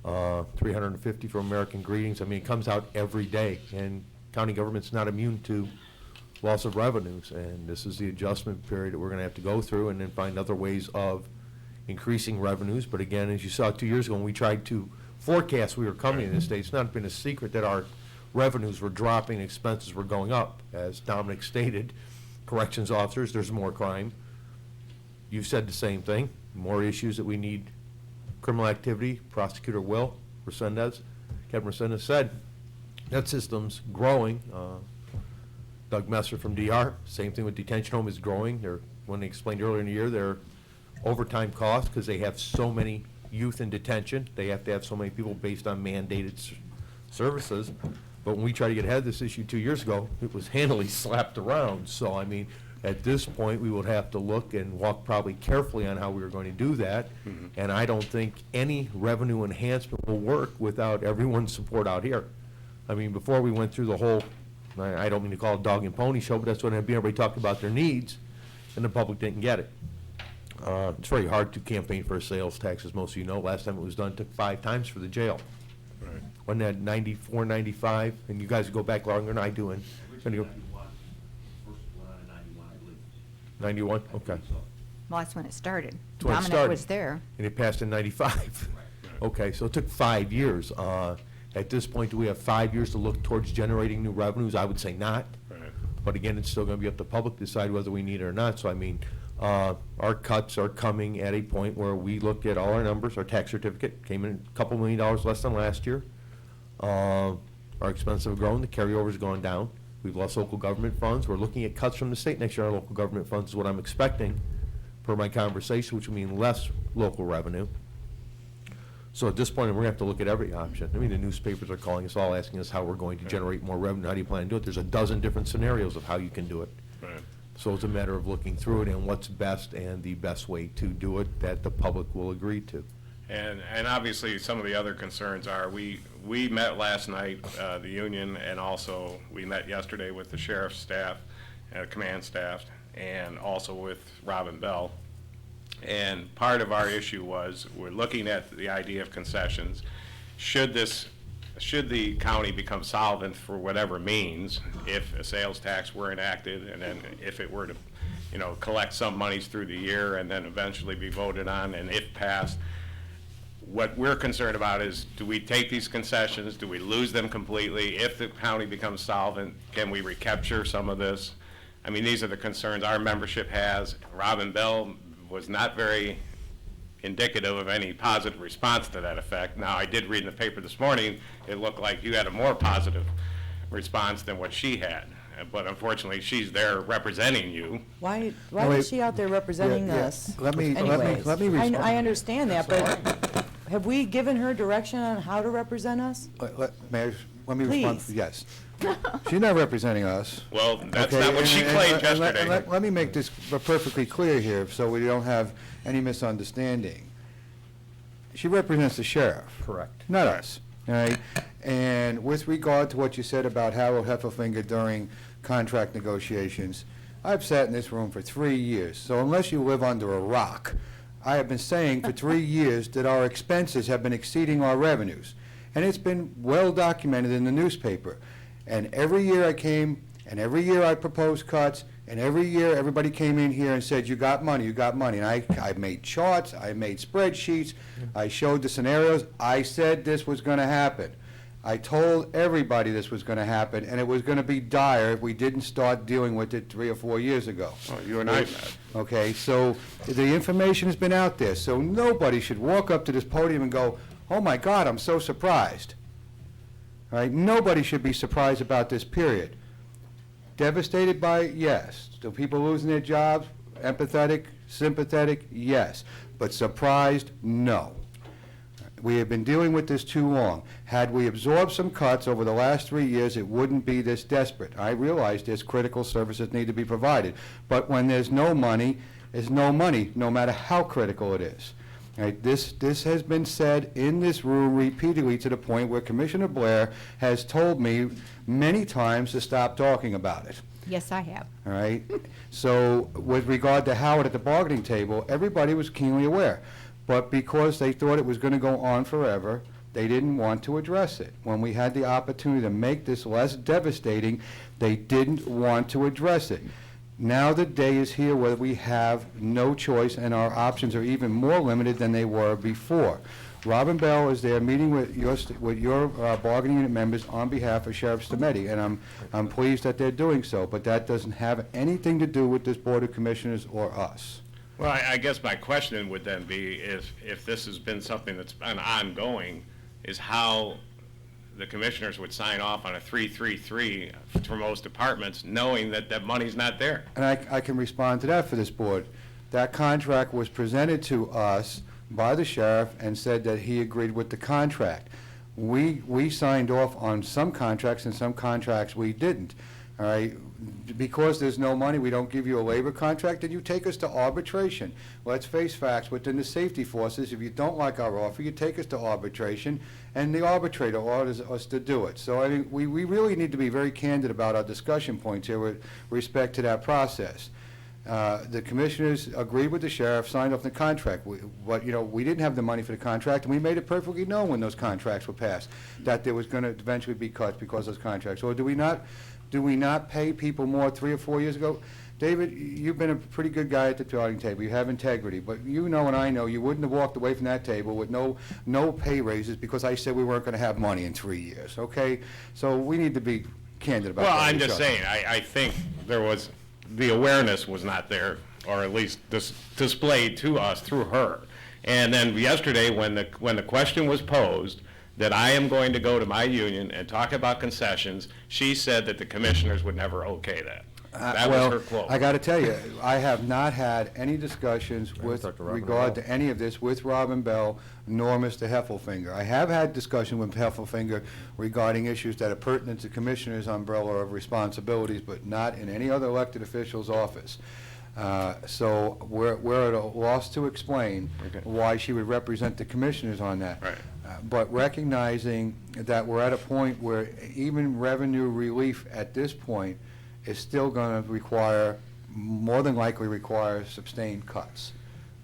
350 from American Greetings. I mean, it comes out every day, and county government's not immune to loss of revenues, and this is the adjustment period that we're going to have to go through and then find other ways of increasing revenues. But again, as you saw 2 years ago when we tried to forecast we were coming in this state, it's not been a secret that our revenues were dropping, expenses were going up. As Dominic stated, corrections officers, there's more crime. You've said the same thing, more issues that we need criminal activity. Prosecutor Will Resendez, Kevin Resendez said that system's growing. Doug Messer from DR, same thing with detention home is growing. When they explained earlier in the year, their overtime costs, because they have so many youth in detention, they have to have so many people based on mandated services. But when we tried to get ahead of this issue 2 years ago, it was handily slapped around. So, I mean, at this point, we would have to look and walk probably carefully on how we were going to do that. Mm-hmm. And I don't think any revenue enhancement will work without everyone's support out here. I mean, before we went through the whole I don't mean to call it a dog and pony show, but that's what everybody talked about their needs, and the public didn't get it. It's very hard to campaign for a sales tax, as most of you know. Last time it was done, took 5 times for the jail. Right. Wasn't that 94, 95? And you guys go back longer than I do, and, 91, okay. Well, that's when it started. That's when it Dominic started. was there. And it passed in 95. Okay, so it took 5 years. At this point, do we have 5 years to look towards generating new revenues? I would say not. Right. But again, it's still gonna be up to the public to decide whether we need it or not. So I mean, our cuts are coming at a point where we looked at all our numbers. Our tax certificate came in a couple $1 million less than last year. Our expenses have grown, the carryover's gone down. We've lost local government funds. We're looking at cuts from the state next year. Our local government funds is what I'm expecting per my conversation, which will mean less local revenue. So at this point, we're gonna have to look at every option. I mean, the newspapers are calling us all, asking us how we're going to generate more revenue. How do you plan to do it? There's a dozen different scenarios of how you can do it. Right. So it's a matter of looking through it and what's best and the best way to do it that the public will agree to. And obviously, some of the other concerns are, we met last night, the union, and also we met yesterday with the sheriff's staff, command staff, and also with Robin Bell. And part of our issue was, we're looking at the idea of concessions. Should the county become solvent for whatever means, if a sales tax were enacted, and then if it were to, collect some monies through the year and then eventually be voted on, and if passed, what we're concerned about is, do we take these concessions, do we lose them completely? If the county becomes solvent, can we recapture some of this? I mean, these are the concerns our membership has. Robin Bell was not very indicative of any positive response to that effect. Now, I did read in the paper this morning, it looked like you had a more positive response than what she had. But unfortunately, she's there representing you. Why No, is she out there representing yeah, yeah. us? Let me Anyways, respond. I understand that, but have we given her direction on how to represent us? Let me respond. Please. Yes. She's not representing us. Well, that's Okay, not what she and claimed let- yesterday. Let me make this perfectly clear here, so we don't have any misunderstanding. She represents the sheriff. Correct. Not us, all right? And with regard to what you said about Harold Heffelfinger during contract negotiations, I've sat in this room for 3 years, so unless you live under a rock, I have been saying for 3 years that our expenses have been exceeding our revenues. And it's been well documented in the newspaper. And every year I came, and every year I proposed cuts, and every year everybody came in here and said, you got money, you got money. And I made charts, I made spreadsheets, I showed the scenarios, I said this was gonna happen. I told everybody this was gonna happen, and it was gonna be dire if we didn't start dealing with it 3 or 4 years ago. Well, you and I met. Okay, so the information has been out there, so nobody should walk up to this podium and go, oh my God, I'm so surprised. All right, nobody should be surprised about this period. Devastated by it, yes. Do people losing their jobs? Empathetic, sympathetic, yes. But surprised, no. We have been dealing with this too long. Had we absorbed some cuts over the last 3 years, it wouldn't be this desperate. I realize there's critical services need to be provided. But when there's no money, no matter how critical it is. Right, this has been said in this room repeatedly to the point where Commissioner Blair has told me many times to stop talking about it. Yes, I have. All right? So with regard to Howard at the bargaining table, everybody was keenly aware. But because they thought it was going to go on forever, they didn't want to address it. When we had the opportunity to make this less devastating, they didn't want to address it. Now the day is here where we have no choice and our options are even more limited than they were before. Robin Bell is there meeting with your bargaining unit members on behalf of Sheriff Stemeti, and I'm pleased that they're doing so, but that doesn't have anything to do with this Board of Commissioners or us. Well, I guess my question would then be, if this has been something that's been ongoing, is how the commissioners would sign off on a 333 for most departments, knowing that that money's not there. And I can respond to that for this board. That contract was presented to us by the sheriff and said that he agreed with the contract. We signed off on some contracts and some contracts we didn't. all right? Because there's no money, we don't give you a labor contract, then you take us to arbitration. Let's face facts, within the safety forces, if you don't like our offer, you take us to arbitration, and the arbitrator orders us to do it. So I think we really need to be very candid about our discussion points here with respect to that process. The commissioners agreed with the sheriff, signed off the contract. But, you know, we didn't have the money for the contract, and we made it perfectly known when those contracts were passed that there was going to eventually be cuts because of those contracts. Or do we not pay people more 3 or 4 years ago? David, you've been a pretty good guy at the bargaining table. You have integrity. But you know and I know you wouldn't have walked away from that table with no pay raises because I said we weren't going to have money in 3 years, okay? So we need to be candid about that. Well, I'm just saying, I think the awareness was not there, or at least displayed to us through her. And then yesterday, when the question was posed, that I am going to go to my union and talk about concessions, she said that the commissioners would never okay that. That was her quote. I got to tell you, I have not had any discussions with regard to any of this with Robin Bell nor Mr. Heffelfinger. I have had discussion with Heffelfinger regarding issues that are pertinent to commissioners' umbrella of responsibilities, but not in any other elected official's office. So we're at a loss to explain why she would represent the commissioners on that. Right. But recognizing that we're at a point where even revenue relief at this point is still going to require, more than likely require, sustained cuts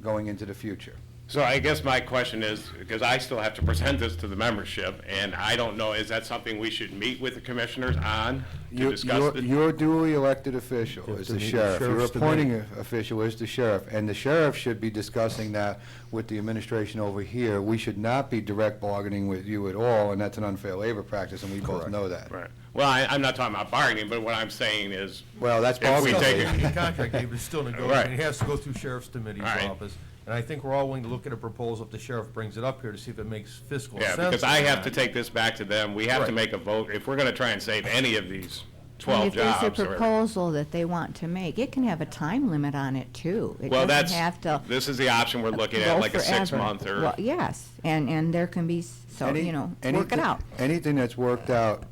going into the future. So I guess my question is, because I still have to present this to the membership, and I don't know, is that something we should meet with the commissioners on to discuss? Your duly elected official is the sheriff. Your appointing official is the sheriff, and the sheriff should be discussing that with the administration over here. We should not be direct bargaining with you at all, and that's an unfair labor practice, and we both know that. Right. Well, I'm not talking about bargaining, but what I'm saying is, well, that's if we bargaining. take The contract, David, is still negotiating. Right. It has to go through Sheriff's Committee's Right. office. And I think we're all willing to look at a proposal if the sheriff brings it up here to see if it makes fiscal sense. Yeah, because or I have not. to take this back to them. We have to Right. make a vote. If we're going to try and save any of these And 12 if jobs. there's a or- proposal that they want to make, it can have a time limit on it, too. It Well, doesn't have to this is the option we're looking at, go like a forever. 6-month or. Well, yes, and there can be, so, Any- you know, work it anything- out. Anything that's worked out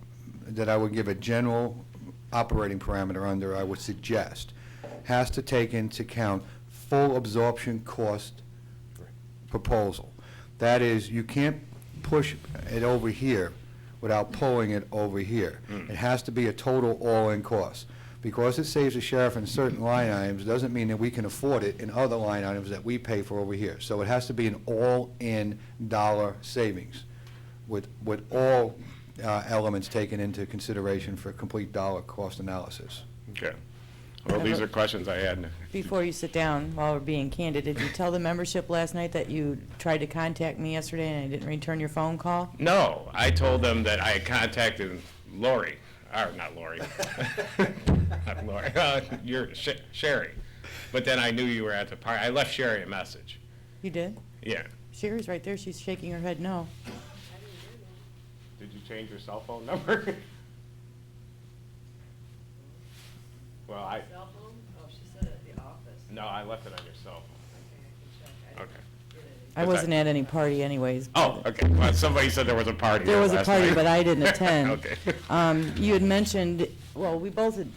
that I would give a general operating parameter under, I would suggest, has to take into account full absorption cost proposal. That is, you can't push it over here without pulling it over here. It has to be a total all-in cost. Because it saves the sheriff in certain line items, doesn't mean that we can afford it in other line items that we pay for over here. So it has to be an all-in dollar savings with all elements taken into consideration for complete dollar cost analysis. Okay. Well, these are questions I had. Before you sit down, while we're being candid, did you tell the membership last night that you tried to contact me yesterday and I didn't return your phone call? No, I told them that I had contacted Lori, or not Lori, not Lori, Sherry. But then I knew you were at the party. I left Sherry a message. You did? Yeah. Sherry's right there. She's shaking her head no. Did you change your cell phone number? Well, Cell phone? Oh, she said at the office. no, I left it on your cell phone. Okay. I wasn't at any party anyways. Oh, okay. Well, somebody said there was a party. There was a last party, night. but I didn't attend. Okay. You had mentioned, well, we both had,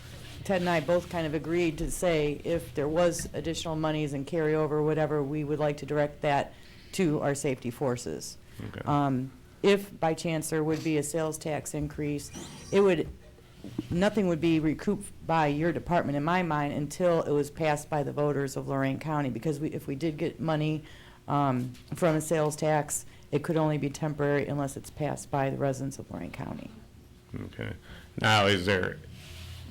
Ted and I both kind of agreed to say if there was additional monies and carryover, whatever, we would like to direct that to our safety forces. Okay. If by chance there would be a sales tax increase, nothing would be recouped by your department in my mind until it was passed by the voters of Lorain County, because if we did get money from a sales tax, it could only be temporary unless it's passed by the residents of Lorain County. Okay. Now,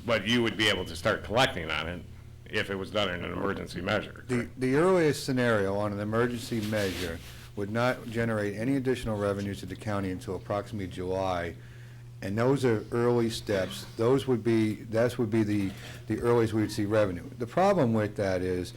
but you would be able to start collecting on it if it was done in an emergency measure. The earliest scenario on an emergency measure would not generate any additional revenues to the county until approximately July, and those are early steps. That would be the earliest we would see revenue. The problem with that is,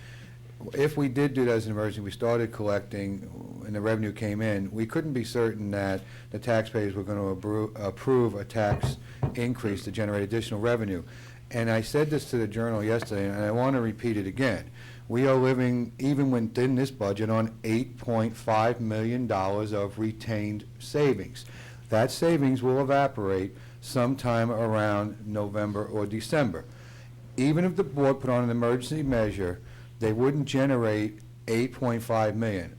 if we did do that as an emergency, we started collecting, and the revenue came in, we couldn't be certain that the taxpayers were going to approve a tax increase to generate additional revenue. And I said this to the Journal yesterday, and I want to repeat it again. We are living, even within this budget, on $8.5 million of retained savings. That savings will evaporate sometime around November or December. Even if the board put on an emergency measure, they wouldn't generate 8.5 million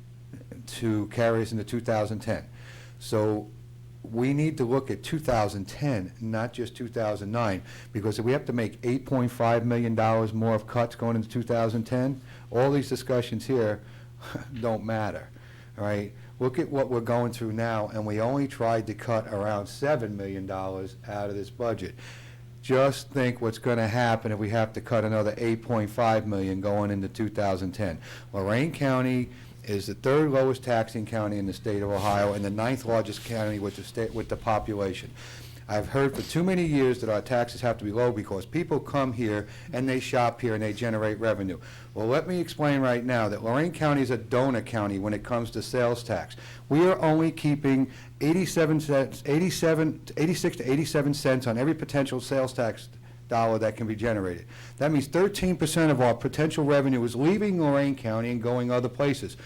to carry us into 2010. So we need to look at 2010, not just 2009, because if we have to make $8.5 million more of cuts going into 2010, all these discussions here don't matter, all right? Look at what we're going through now, and we only tried to cut around $7 million out of this budget. Just think what's going to happen if we have to cut another 8.5 million going into 2010. Lorain County is the third lowest taxing county in the state of Ohio and the ninth largest county with the population. I've heard for too many years that our taxes have to be low because people come here and they shop here and they generate revenue. Well, let me explain right now that Lorain County is a donor county when it comes to sales tax. We are only keeping 86 to 87 cents on every potential sales tax dollar that can be generated. That means 13% of our potential revenue is leaving Lorain County and going other places.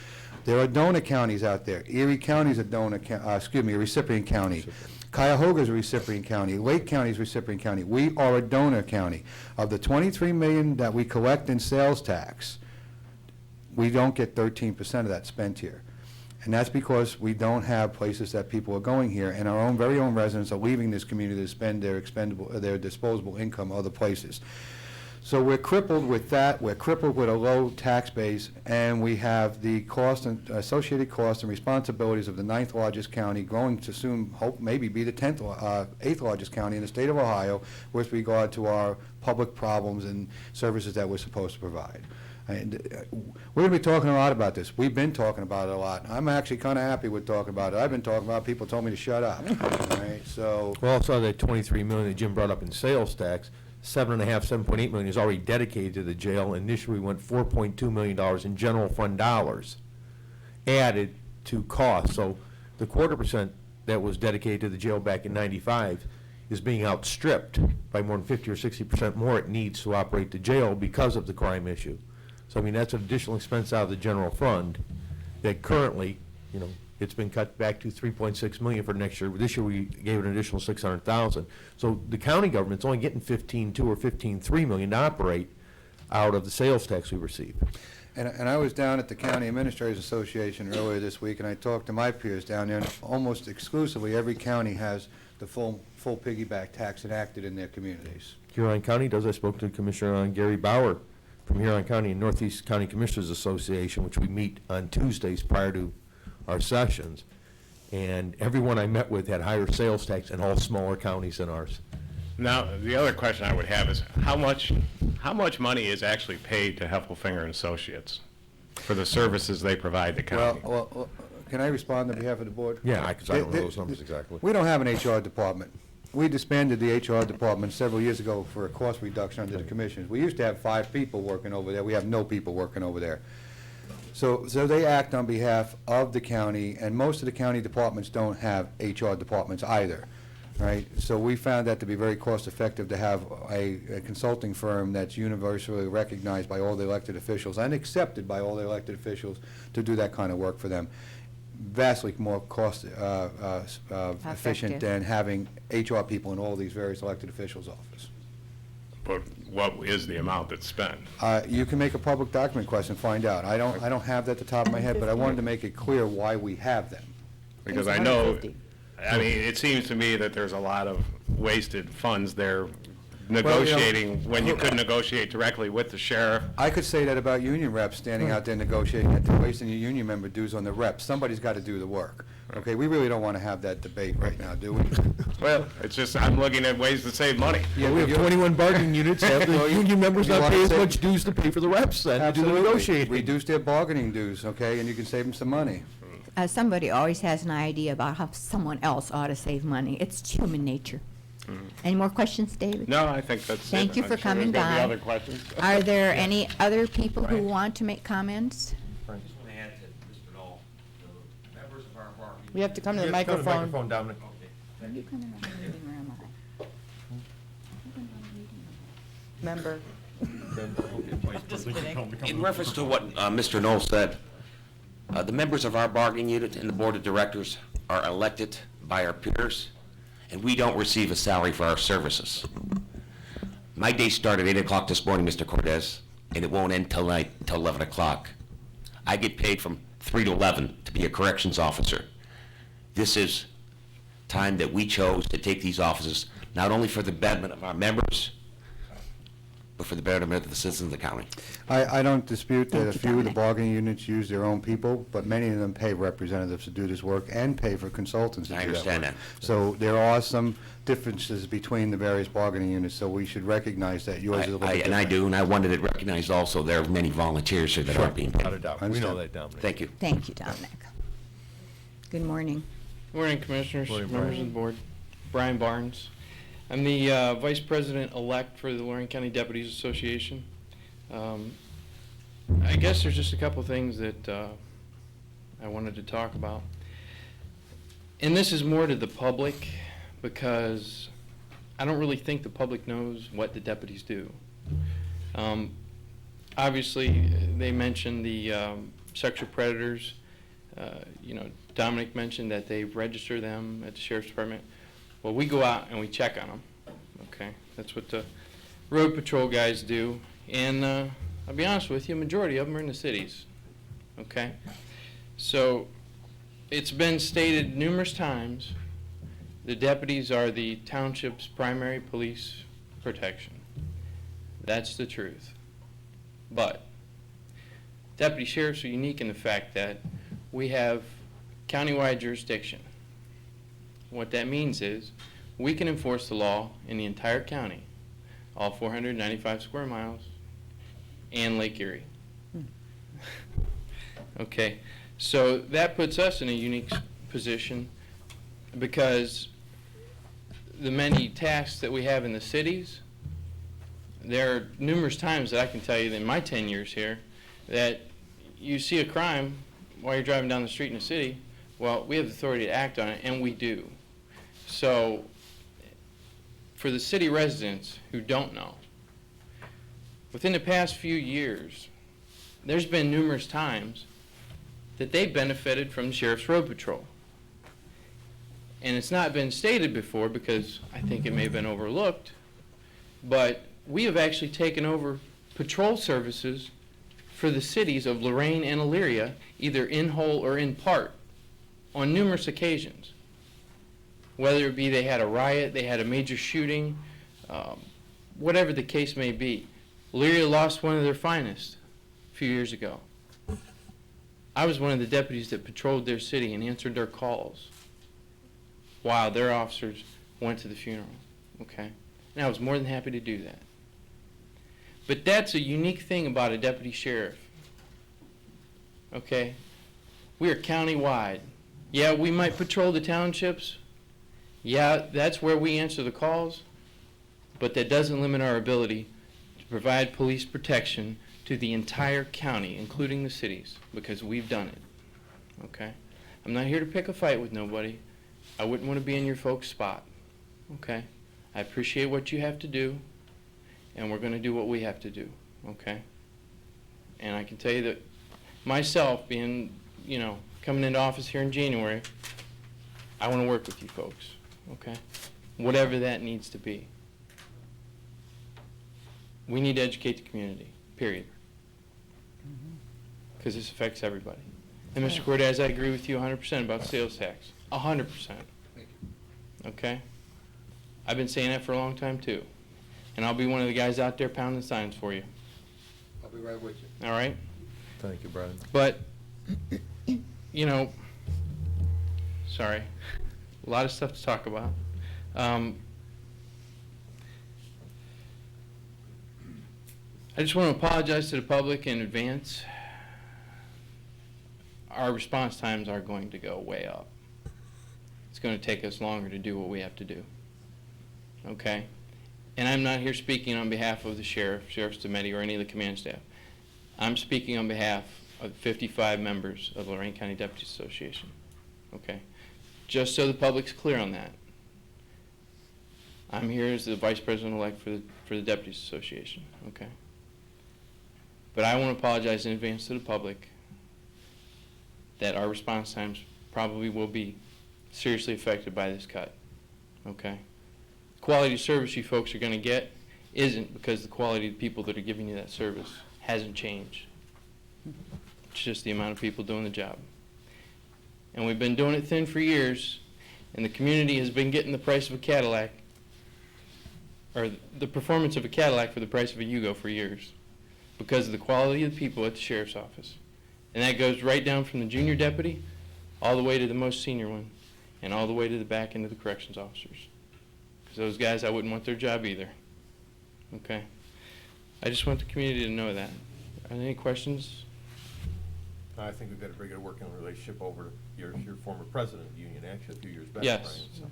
There are donor counties out there. Erie County is a a recipient county. Cuyahoga is a recipient county. Lake County is a recipient county. We are a donor county. Of the $23 million that we collect in sales tax, we don't get 13% of that spent here. And that's because we don't have places that people are going here, and our very own residents are leaving this community to spend their disposable income other places. So we're crippled with that. We're crippled with a low tax base, and we have the cost and associated costs and responsibilities of the ninth largest county, growing to soon hope maybe be the eighth largest county in the state of Ohio with regard to our public problems and services that we're supposed to provide. And we're going to be talking a lot about this. We've been talking about it a lot. I'm actually kind of happy with talking about it. I've been talking about it. People told me to shut up. All right, so. Well, also that 23 million that Jim brought up in sales tax, 7.8 million is already dedicated to the jail. Initially, we went $4.2 million in general fund dollars added to costs. So the 0.25% that was dedicated to the jail back in '95 is being outstripped by more than 50 or 60% more it needs to operate the jail because of the crime issue. So, I mean, that's an additional expense out of the general fund that currently, you know, it's been cut back to 3.6 million for next year. This year we gave it an additional 600,000. So the county government's only getting 15.2 or 15.3 million to operate out of the sales tax we receive. And I was down at the County Administrators Association earlier this week, and I talked to my peers down there, and almost exclusively every county has the full piggyback tax enacted in their communities. Huron County does. I spoke to Commissioner Gary Bauer from Huron County and Northeast County Commissioners Association, which we meet on Tuesdays prior to our sessions, and everyone I met with had higher sales tax in all smaller counties than ours. Now, the other question I would have is how much money is actually paid to Heffelfinger and Associates for the services they provide the county? Well, can I respond on behalf of the board? Yeah, because I don't know those numbers exactly. We don't have an HR department. We disbanded the HR department several years ago for a cost reduction under the commissions. We used to have 5 people working over there. We have no people working over there. So they act on behalf of the county, and most of the county departments don't have HR departments either, right? So we found that to be very cost-effective to have a consulting firm that's universally recognized by all the elected officials and accepted by all the elected officials to do that kind of work for them. Vastly more cost efficient than having HR people in all these various elected officials' offices. But what is the amount that's spent? You can make a public document request and find out. I don't have that at the top of my head, but I wanted to make it clear why we have them. Because I know, I mean, it seems to me that there's a lot of wasted funds there negotiating when you could negotiate directly with the sheriff. I could say that about union reps standing out there negotiating that they're wasting your union member dues on the reps. Somebody's got to do the work. Okay, we really don't want to have that debate right now, do we? Well, it's just, I'm looking at ways to save money. Yeah, we have 21 bargaining units. Have the union members not pay as much dues to pay for the reps then to do the negotiating? Reduce their bargaining dues, okay, and you can save them some money. Somebody always has an idea about how someone else ought to save money. It's human nature. Any more questions, David? No, I think that's it. Thank you for coming there's gonna be by. other questions. Are there any other people who want to make comments? I just want to add to Mr. Knoll, the members of our bargaining. We have to come to the You have to come to the microphone. Dominic. You come around the meeting room. Member. Just kidding. In reference to what Mr. Knoll said, the members of our bargaining unit and the board of directors are elected by our peers, and we don't receive a salary for our services. My day started at 8 o'clock this morning, Mr. Cortez, and it won't end till night, till 11 o'clock. I get paid from 3 to 11 to be a corrections officer. This is time that we chose to take these offices, not only for the betterment of our members, but for the betterment of the citizens of the county. I don't dispute that a Thank you, few of the Dominic. bargaining units use their own people, but many of them pay representatives to do this work and pay for consultants to I do understand work. that. So there are some differences between the various bargaining units, so we should recognize that yours is a little bit And I different. do, and I wanted it recognized also, there are many volunteers here that aren't being Without a paid. doubt. We know that, Dominic. Thank you. Thank you, Dominic. Good morning. Morning, Commissioners, Morning, members Brian. of the board. Brian Barnes. I'm the Vice President-elect for the Lorain County Deputies Association. I guess there's just a couple things that I wanted to talk about. And this is more to the public because I don't really think the public knows what the deputies do. Obviously, they mentioned the sexual predators. You know, Dominic mentioned that they register them at the Sheriff's Department. Well, we go out and we check on them, okay? That's what the road patrol guys do. And I'll be honest with you, a majority of them are in the cities, okay? So it's been stated numerous times, the deputies are the township's primary police protection. That's the truth. But deputy sheriffs are unique in the fact that we have countywide jurisdiction. What that means is we can enforce the law in the entire county, all 495 square miles, and Lake Erie. Okay, so that puts us in a unique position because the many tasks that we have in the cities, there are numerous times that I can tell you that in my 10 years here that you see a crime while you're driving down the street in the city, well, we have the authority to act on it, and we do. So for the city residents who don't know, within the past few years, there's been numerous times that they benefited from the Sheriff's Road Patrol. And it's not been stated before because I think it may have been overlooked, but we have actually taken over patrol services for the cities of Lorain and Elyria, either in whole or in part, on numerous occasions. Whether it be they had a riot, they had a major shooting, whatever the case may be. Elyria lost one of their finest a few years ago. I was one of the deputies that patrolled their city and answered their calls while their officers went to the funeral, okay? And I was more than happy to do that. But that's a unique thing about a deputy sheriff, okay? We are county-wide. Yeah, we might patrol the townships. Yeah, that's where we answer the calls, but that doesn't limit our ability to provide police protection to the entire county, including the cities, because we've done it, okay? I'm not here to pick a fight with nobody. I wouldn't want to be in your folks' spot, okay? I appreciate what you have to do, and we're going to do what we have to do, okay? And I can tell you that myself, being, you know, coming into office here in January, I want to work with you folks, okay? Whatever that needs to be. We need to educate the community, period. Because this affects everybody. And Mr. Cortez, I agree with you 100% about sales tax. 100%. Okay? I've been saying that for a long time too. And I'll be one of the guys out there pounding signs for you. I'll be right with you. All right? Thank you, Brian. But, you know, sorry, a lot of stuff to talk about. I just want to apologize to the public in advance. Our response times are going to go way up. It's going to take us longer to do what we have to do. Okay? And I'm not here speaking on behalf of the Sheriff's Committee, or any of the command staff. I'm speaking on behalf of 55 members of the Lorain County Deputies Association. Okay? Just so the public's clear on that. I'm here as the Vice President-elect for the Deputies Association. Okay? But I want to apologize in advance to the public that our response times probably will be seriously affected by this cut. okay? Quality of service you folks are going to get isn't because the quality of the people that are giving you that service hasn't changed. It's just the amount of people doing the job. And we've been doing it thin for years, and the community has been getting the price of a Cadillac, or the performance of a Cadillac for the price of a Yugo for years, because of the quality of the people at the sheriff's office. And that goes right down from the junior deputy all the way to the most senior one, and all the way to the back end of the corrections officers. Because those guys, I wouldn't want their job either. Okay? I just want the community to know that. Are there any questions? I think we've got a very good working relationship over your former president of the union, actually, a few years back, Yes. Brian,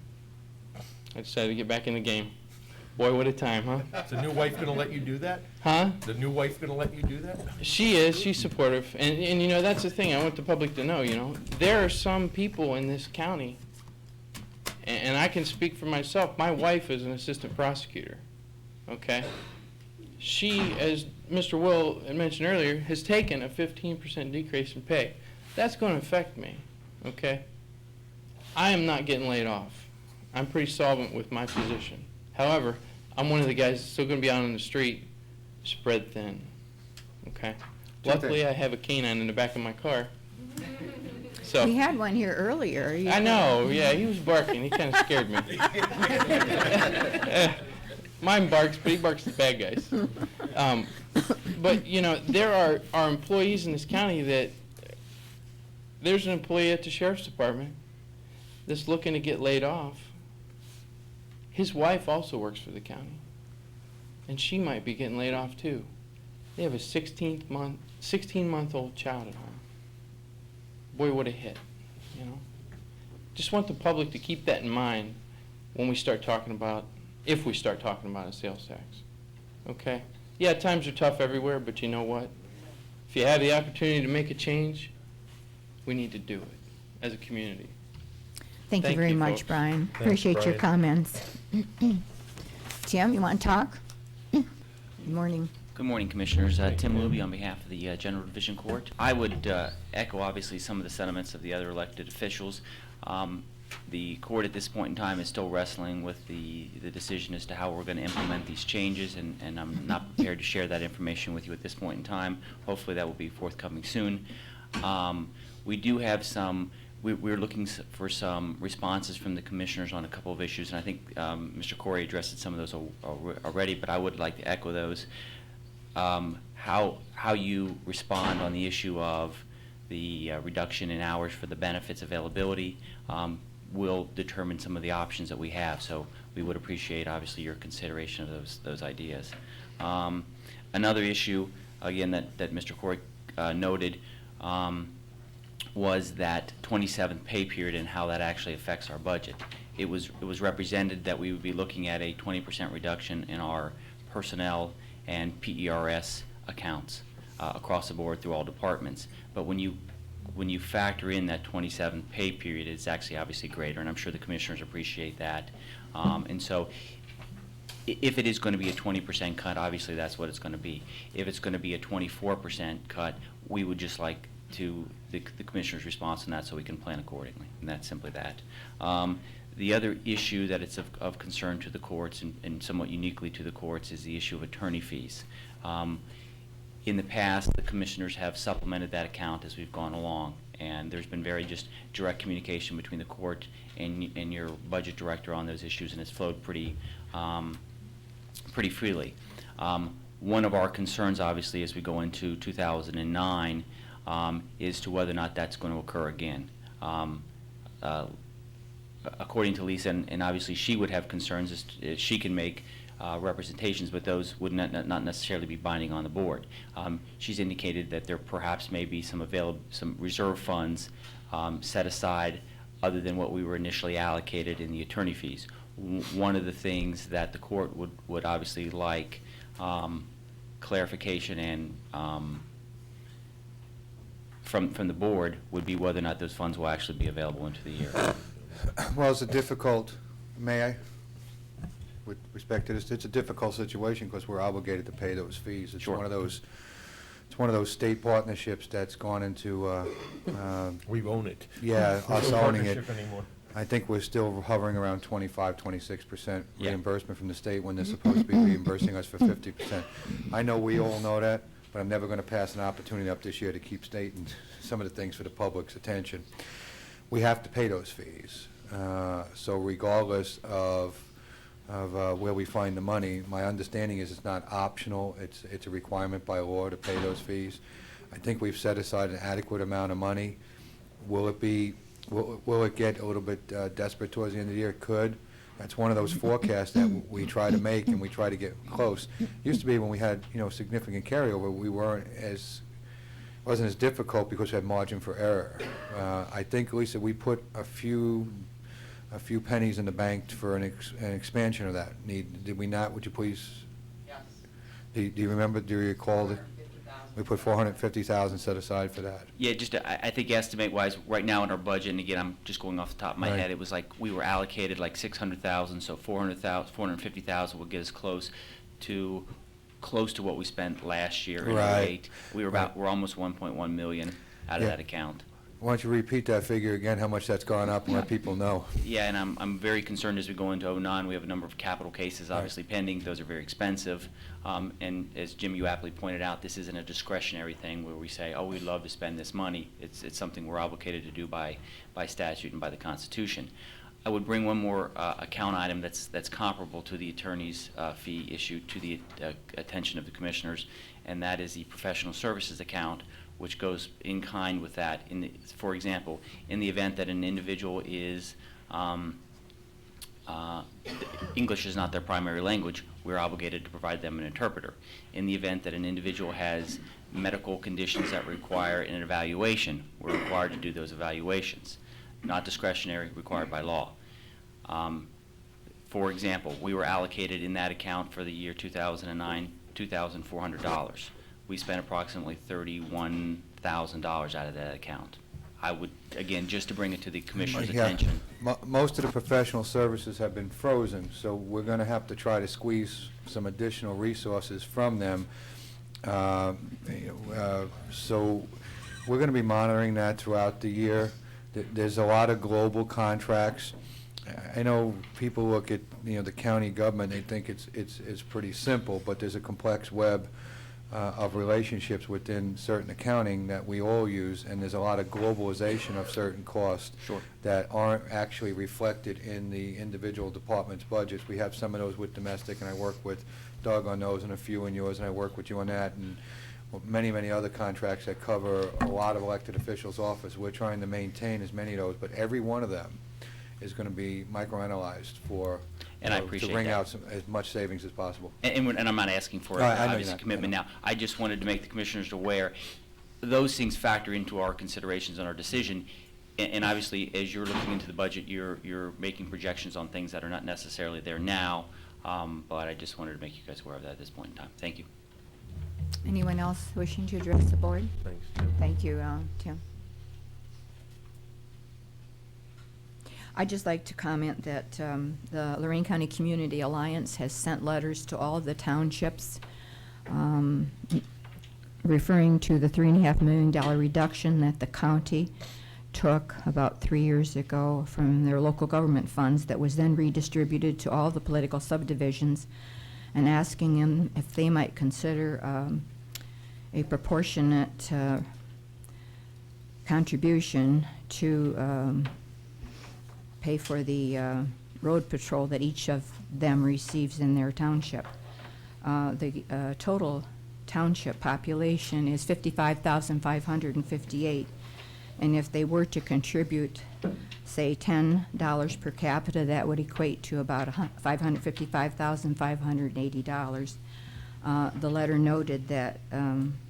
so. I decided to get back in the game. Boy, what a time, huh? Is the new wife gonna let you do that? Huh? The new wife gonna let you do that? She is. She's supportive. And you know, that's the thing I want the public to know, you know. There are some people in this county, and I can speak for myself. My wife is an assistant prosecutor, okay? She, as Mr. Will had mentioned earlier, has taken a 15% decrease in pay. That's going to affect me, okay? I am not getting laid off. I'm pretty solvent with my position. However, I'm one of the guys that's still going to be out on the street, spread thin, okay? Luckily, I have a canine in the back of my car. So, We had one here earlier. I know, yeah, he was barking. He kind of scared me. Mine barks, but he barks at the bad guys. But, you know, there are employees in this county that, there's an employee at the sheriff's department that's looking to get laid off. His wife also works for the county, and she might be getting laid off too. They have a 16-month-old child at home. Boy, what a hit, you know. Just want the public to keep that in mind when we start talking about, if we start talking about a sales tax, okay? Yeah, times are tough everywhere, but you know what? If you have the opportunity to make a change, we need to do it as a community. Thank you very much, folks. Brian. Thanks, Appreciate your Brian. comments. Tim, you want to talk? Good morning. Good morning, Commissioners. Tim Luby on behalf of the General Division Court. I would echo, obviously, some of the sentiments of the other elected officials. The court at this point in time is still wrestling with the decision as to how we're going to implement these changes, and I'm not prepared to share that information with you at this point in time. Hopefully that will be forthcoming soon. We do have some, we're looking for some responses from the commissioners on a couple of issues, and I think Mr. Corey addressed some of those already, but I would like to echo those. How you respond on the issue of the reduction in hours for the benefits availability will determine some of the options that we have. So we would appreciate, obviously, your consideration of those ideas. Another issue, again, that Mr. Corey noted was that 27th pay period and how that actually affects our budget. It was represented that we would be looking at a 20% reduction in our personnel and PERS accounts across the board through all departments. But when you factor in that 27th pay period, it's actually obviously greater, and I'm sure the commissioners appreciate that. And so if it is going to be a 20% cut, obviously that's what it's going to be. If it's going to be a 24% cut, we would just like to the commissioner's response on that so we can plan accordingly, and that's simply that. The other issue that it's of concern to the courts and somewhat uniquely to the courts is the issue of attorney fees. In the past, the commissioners have supplemented that account as we've gone along, and there's been very just direct communication between the court and your budget director on those issues, and it's flowed pretty freely. One of our concerns, obviously, as we go into 2009, is to whether or not that's going to occur again. According to Lisa, and obviously she would have concerns as she can make representations, but those would not necessarily be binding on the board. She's indicated that there perhaps may be some reserve funds set aside other than what we were initially allocated in the attorney fees. One of the things that the court would obviously like clarification and from the board would be whether or not those funds will actually be available into the year. Well, it's a difficult, may I, with respect to this, it's a difficult situation because we're obligated to pay those fees. It's Sure. one of those state partnerships that's gone into, We own it. yeah, us No owning it. partnership anymore. I think we're still hovering around 25, 26% Yeah. reimbursement from the state when they're supposed to be reimbursing us for 50%. I know we all know that, but I'm never going to pass an opportunity up this year to keep stating some of the things for the public's attention. We have to pay those fees. So regardless of where we find the money, my understanding is it's not optional, it's a requirement by law to pay those fees. I think we've set aside an adequate amount of money. Will it get a little bit desperate towards the end of the year? It could. That's one of those forecasts that we try to make, and we try to get close. Used to be when we had, significant carryover, we wasn't as difficult because we had margin for error. I think, Lisa, we put a few pennies in the bank for an expansion of that need. Did we not? Would you please? Yes. Do you remember, do you recall that we put $450,000 set aside for that? Yeah, just, I think estimate-wise, right now in our budget, and again, I'm just going off the top of my Right. head, it was like, we were allocated like 600,000, so 450,000 will get us close to what we spent last year in Right. 08. We're almost 1.1 million out of Yeah. that account. Why don't you repeat that figure again, how much that's gone up, and let people know? Yeah, and I'm very concerned as we go into '09. We have a number of capital cases obviously pending. Those are very expensive. And as Jim, you aptly pointed out, this isn't a discretionary thing where we say, oh, we'd love to spend this money. It's something we're obligated to do by statute and by the Constitution. I would bring one more account item that's comparable to the attorney's fee issue to the attention of the commissioners, and that is the professional services account, which goes in kind with that. For example, in the event that an individual is, English is not their primary language, we're obligated to provide them an interpreter. In the event that an individual has medical conditions that require an evaluation, we're required to do those evaluations. Not discretionary, required by law. For example, we were allocated in that account for the year 2009, $2,400. We spent approximately $31,000 out of that account. I would, again, just to bring it to the commissioner's Yeah. attention. Most of the professional services have been frozen, so we're going to have to try to squeeze some additional resources from them. So we're going to be monitoring that throughout the year. There's a lot of global contracts. I know people look at, the county government, they think it's pretty simple, but there's a complex web of relationships within certain accounting that we all use, and there's a lot of globalization of certain costs that aren't actually reflected in the individual departments' budgets. We have some of those with domestic, and I work with Doug on those and a few in yours, and I work with you on that, and many, many other contracts that cover a lot of elected officials' office. We're trying to maintain as many of those, but every one of them is going to be microanalyzed And I appreciate to bring that. out as much savings as possible. And I'm not asking for I know you're obviously not. commitment now. I just wanted to make the commissioners aware. Those things factor into our considerations and our decision. And obviously, as you're looking into the budget, you're making projections on things that are not necessarily there now. But I just wanted to make you guys aware of that at this point in time. Thank you. Anyone else wishing to address the board? Thanks, Tim. Thank you, Tim. I'd just like to comment that the Lorain County Community Alliance has sent letters to all of the townships referring to the $3.5 million reduction that the county took about 3 years ago from their local government funds that was then redistributed to all the political subdivisions, and asking them if they might consider a proportionate contribution to pay for the road patrol that each of them receives in their township. The total township population is 55,558, and if they were to contribute, say, $10 per capita, that would equate to about $555,580. The letter noted that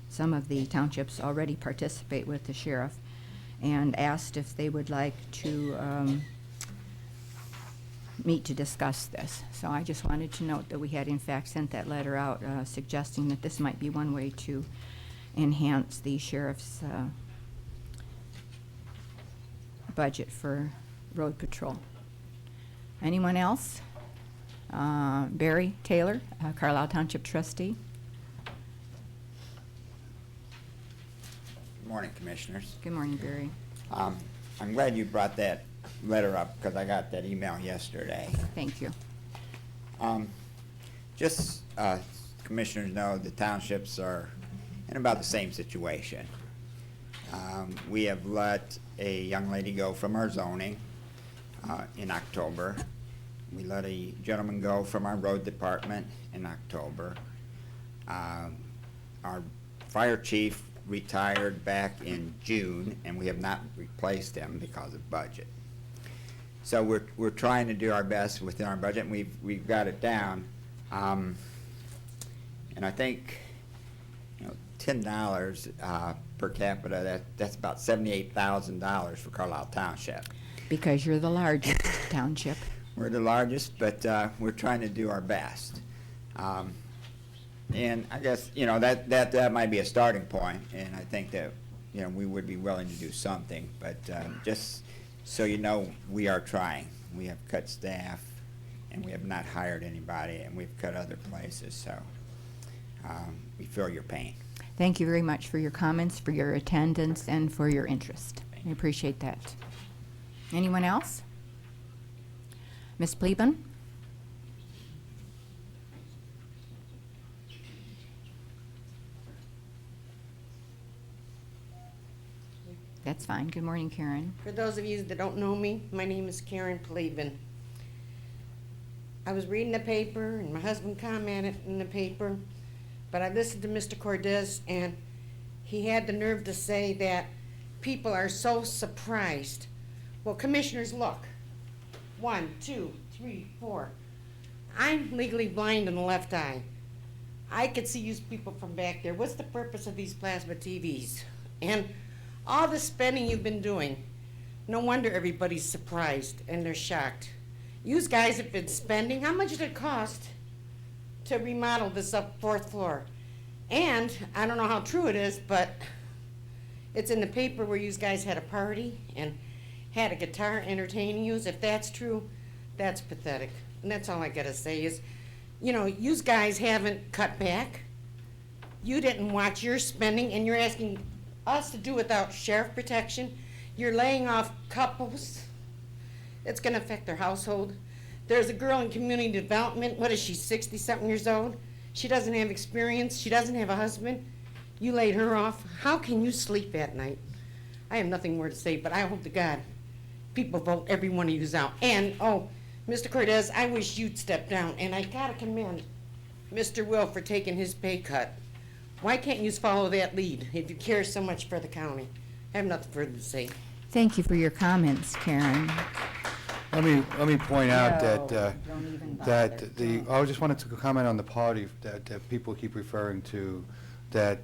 some of the townships already participate with the sheriff, and asked if they would like to meet to discuss this. So I just wanted to note that we had in fact sent that letter out suggesting that this might be one way to enhance the sheriff's budget for road patrol. Anyone else? Barry Taylor, Carlisle Township trustee. Good morning, Commissioners. Good morning, Barry. I'm glad you brought that letter up because I got that email yesterday. Thank you. Just, commissioners know the townships are in about the same situation. We have let a young lady go from our zoning in October. We let a gentleman go from our road department in October. Our fire chief retired back in June, and we have not replaced him because of budget. So we're trying to do our best within our budget, and we've got it down. And I think, $10 per capita, that's about $78,000 for Carlisle Township. Because you're the largest township. We're the largest, but we're trying to do our best. And I guess, that might be a starting point, and I think that, we would be willing to do something. But just so you know, we are trying. We have cut staff, and we have not hired anybody, and we've cut other places, so we feel your pain. Thank you very much for your comments, for your attendance, and for your interest. I appreciate that. Anyone else? Ms. Pleben? That's fine. Good morning, Karen. For those of you that don't know me, my name is Karen Pleben. I was reading the paper, and my husband commented in the paper, but I listened to Mr. Cordes, and he had the nerve to say that people are so surprised. Well, commissioners, look. 1, 2, 3, 4. I'm legally blind in the left eye. I could see you people from back there. What's the purpose of these plasma TVs? And all the spending you've been doing, no wonder everybody's surprised and they're shocked. You guys have been spending, how much did it cost to remodel this up 4th floor? And I don't know how true it is, but it's in the paper where you guys had a party and had a guitar entertaining you. If that's true, that's pathetic. And that's all I gotta say is, you guys haven't cut back. You didn't watch your spending, and you're asking us to do without sheriff protection. You're laying off couples. It's gonna affect their household. There's a girl in community development. What is she, 60-something years old? She doesn't have experience. She doesn't have a husband. You laid her off. How can you sleep at night? I have nothing more to say, but I hope to God people vote every one of yous out. And, Mr. Cordes, I wish you'd step down. And I gotta commend Mr. Will for taking his pay cut. Why can't you follow that lead if you care so much for the county? I have nothing further to say. Thank you for your comments, Karen. Let me point out No, that, don't even that bother. I just wanted to comment on the party that people keep referring to, that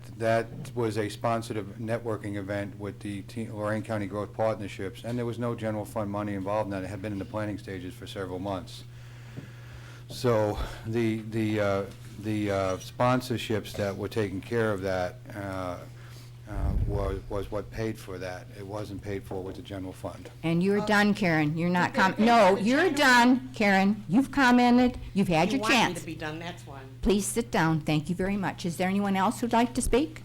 was a sponsored networking event with the Lorain County Growth Partnerships, and there was no general fund money involved in that. It had been in the planning stages for several months. So the sponsorships that were taking care of that was what paid for that. It wasn't paid for with the general fund. And you're done, Karen. You're not no, you're done, Karen. You've commented. You've had You your want me chance. to be done, that's why. Please sit down. Thank you very much. Is there anyone else who'd like to speak?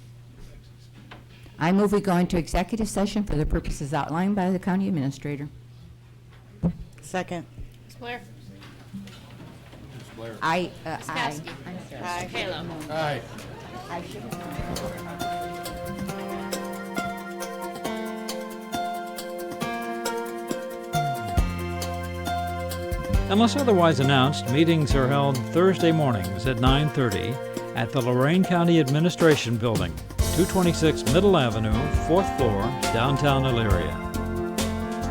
I move we go into executive session for the purposes outlined by the county administrator. Second. Ms. Blair? Aye. Ms. Kowski? I'm sorry. Mr. Kayla? Aye. I should Unless otherwise announced, meetings are held Thursday mornings at 9:30 at the Lorain County Administration Building, 226 Middle Avenue, 4th floor, downtown Elyria.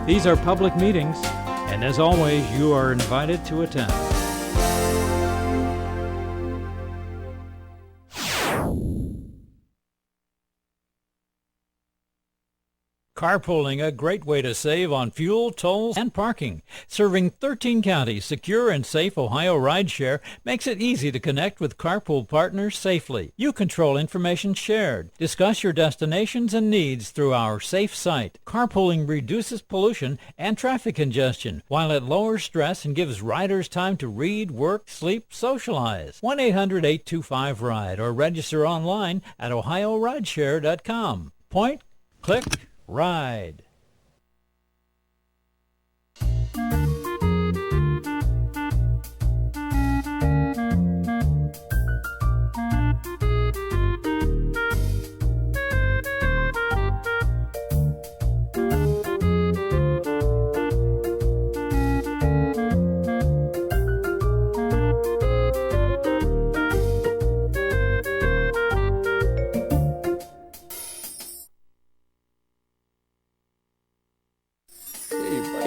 These are public meetings, and as always, you are invited to attend. Carpooling, a great way to save on fuel, tolls, and parking. Serving 13 counties, secure and safe Ohio rideshare makes it easy to connect with carpool partners safely. You control information shared. Discuss your destinations and needs through our safe site. Carpooling reduces pollution and traffic congestion, while it lowers stress and gives riders time to read, work, sleep, socialize. 1-800-825-RIDE or register online at ohiorideshare.com. Point, click, ride.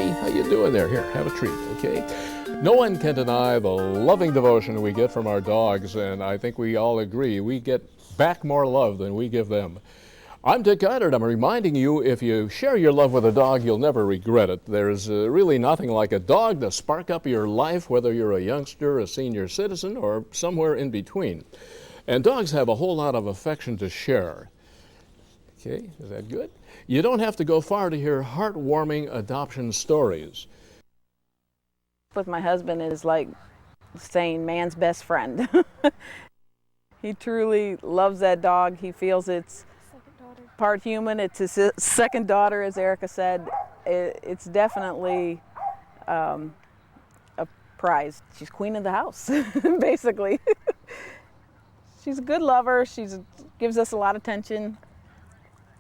Hey, how you doing there? Here, have a treat, okay? No one can deny the loving devotion we get from our dogs, and I think we all agree we get back more love than we give them. I'm Dick Goddard. I'm reminding you, if you share your love with a dog, you'll never regret it. There's really nothing like a dog to spark up your life, whether you're a youngster, a senior citizen, or somewhere in between. And dogs have a whole lot of affection to share. Okay, is that good? You don't have to go far to hear heartwarming adoption stories. With my husband is like saying man's best friend. He truly loves that dog. He feels it's part human. It's his second daughter, as Erica said. It's definitely a prize. She's queen of the house, basically. She's a good lover. She gives us a lot of attention.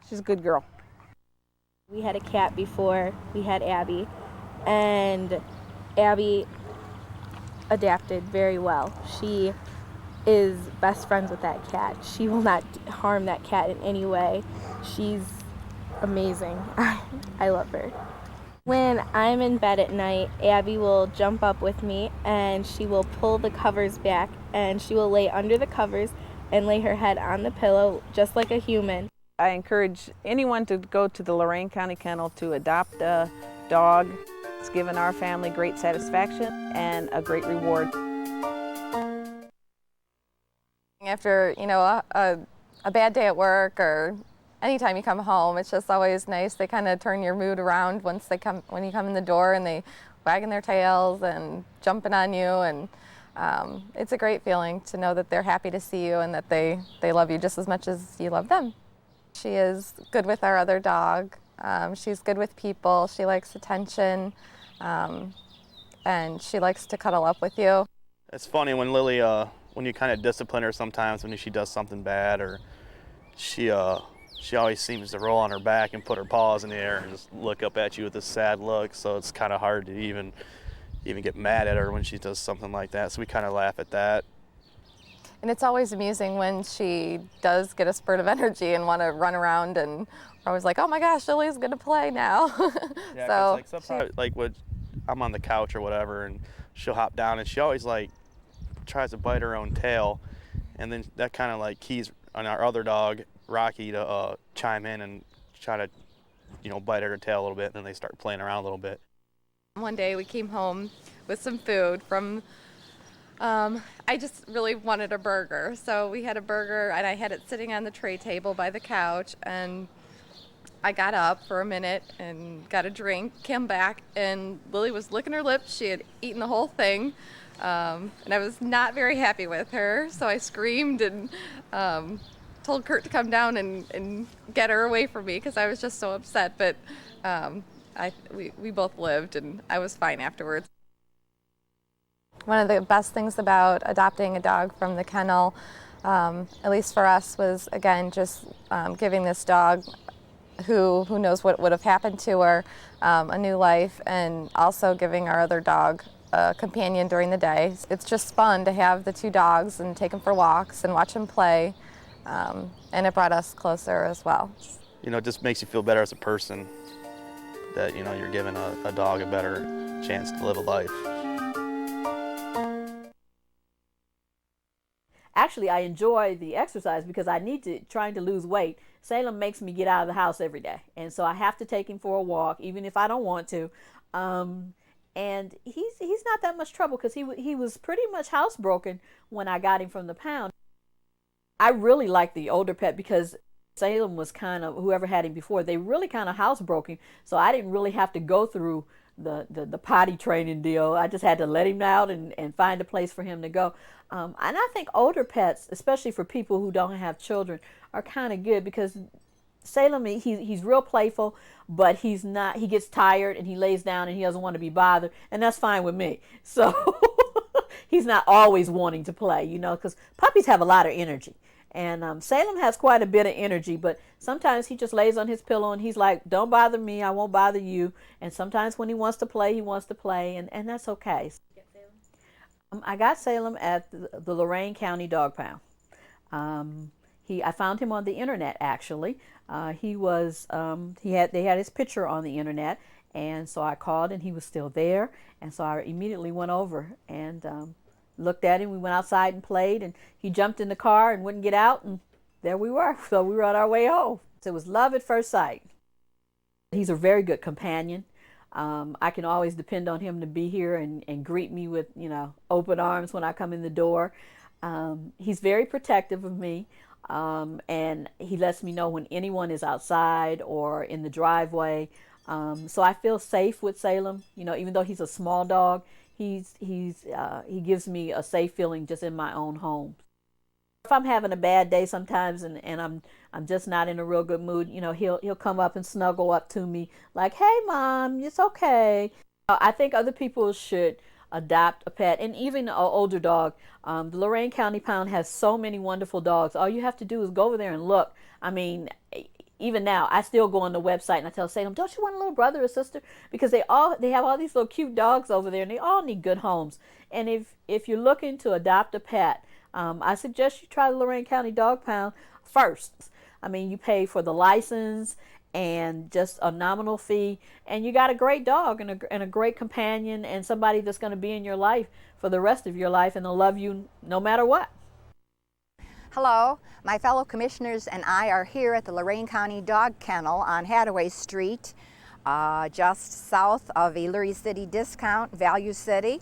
She's a good girl. We had a cat before we had Abby, and Abby adapted very well. She is best friends with that cat. She will not harm that cat in any way. She's amazing. I love her. When I'm in bed at night, Abby will jump up with me and she will pull the covers back and she will lay under the covers and lay her head on the pillow just like a human. I encourage anyone to go to the Lorain County Kennel to adopt a dog. It's given our family great satisfaction and a great reward. After, you know, a bad day at work or anytime you come home, it's just always nice. They kind of turn your mood around when you come in the door and they wagging their tails and jumping on you, and it's a great feeling to know that they're happy to see you and that they love you just as much as you love them. She is good with our other dog. She's good with people. She likes attention, and she likes to cuddle up with you. It's funny when Lily, when you kind of discipline her sometimes when she does something bad, or she always seems to roll on her back and put her paws in the air and just look up at you with a sad look. So it's kind of hard to even get mad at her when she does something like that. So we kind of laugh at that. And it's always amusing when she does get a spurt of energy and want to run around, and we're always like, oh my gosh, Lily's going to play now. Yeah, so like sometimes, like when I'm on the couch or whatever, and she'll hop down, and she always like tries to bite her own tail, and then that kind of like keys on our other dog, Rocky, to chime in and try to, you know, bite at her tail a little bit, and then they start playing around a little bit. One day we came home with some food from, I just really wanted a burger. So we had a burger and I had it sitting on the tray table by the couch, and I got up for a minute and got a drink, came back, and Lily was licking her lips. She had eaten the whole thing, and I was not very happy with her. So I screamed and told Kurt to come down and get her away from me because I was just so upset. But we both lived, and I was fine afterwards. One of the best things about adopting a dog from the kennel, at least for us, was, again, just giving this dog, who knows what would have happened to her, a new life, and also giving our other dog a companion during the day. It's just fun to have the two dogs and take them for walks and watch them play, and it brought us closer as well. You know, it just makes you feel better as a person that, you know, you're giving a dog a better chance to live a life. Actually, I enjoy the exercise because trying to lose weight. Salem makes me get out of the house every day, and so I have to take him for a walk, even if I don't want to. And he's not that much trouble because he was pretty much housebroken when I got him from the pound. I really like the older pet because Salem was kind of, whoever had him before, they really kind of housebroke him, so I didn't really have to go through the potty training deal. I just had to let him out and find a place for him to go. And I think older pets, especially for people who don't have children, are kind of good because Salem, he's real playful, but he gets tired and he lays down and he doesn't want to be bothered, and that's fine with me. So he's not always wanting to play, you know, because puppies have a lot of energy. And Salem has quite a bit of energy, but sometimes he just lays on his pillow and he's like, don't bother me, I won't bother you. And sometimes when he wants to play, and that's okay. I got Salem at the Lorain County Dog Pound. I found him on the internet, actually. They had his picture on the internet, And so I called, and he was still there. And so I immediately went over and looked at him. We went outside and played, and he jumped in the car and wouldn't get out, and there we were. So we were on our way home. So it was love at first sight. He's a very good companion. I can always depend on him to be here and greet me with, open arms when I come in the door. He's very protective of me, and he lets me know when anyone is outside or in the driveway. So I feel safe with Salem. Even though he's a small dog, he gives me a safe feeling just in my own home. If I'm having a bad day sometimes and I'm just not in a real good mood, he'll come up and snuggle up to me like, "Hey, Mom, it's okay." I think other people should adopt a pet, and even an older dog. The Lorain County Pound has so many wonderful dogs. All you have to do is go over there and look. I mean, even now, I still go on the website and I tell Salem, "Don't you want a little brother or sister?" Because they have all these little cute dogs over there, and they all need good homes. And if you're looking to adopt a pet, I suggest you try the Lorain County Dog Pound first. I mean, you pay for the license and just a nominal fee, and you got a great dog and a great companion and somebody that's going to be in your life for the rest of your life, and they'll love you no matter what. Hello, my fellow commissioners and I are here at the Lorain County Dog Kennel on Hadaway Street, just south of Elyria City Discount, Value City.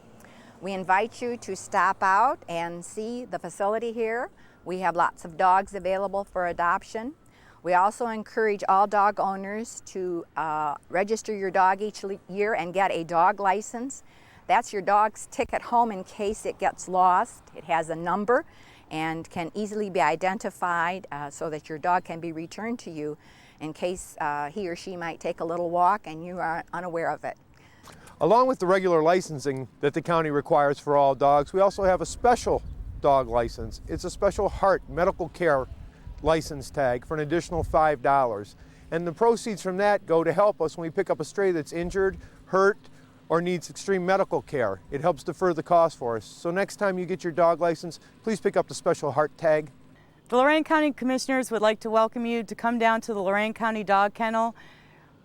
We invite you to stop out and see the facility here. We have lots of dogs available for adoption. We also encourage all dog owners to register your dog each year and get a dog license. That's your dog's ticket home in case it gets lost. It has a number and can easily be identified so that your dog can be returned to you in case he or she might take a little walk and you are unaware of it. Along with the regular licensing that the county requires for all dogs, we also have a special dog license. It's a special heart medical care license tag for an additional $5. And the proceeds from that go to help us when we pick up a stray that's injured, hurt, or needs extreme medical care. It helps defer the cost for us. So next time you get your dog license, please pick up the special heart tag. The Lorain County Commissioners would like to welcome you to come down to the Lorain County Dog Kennel.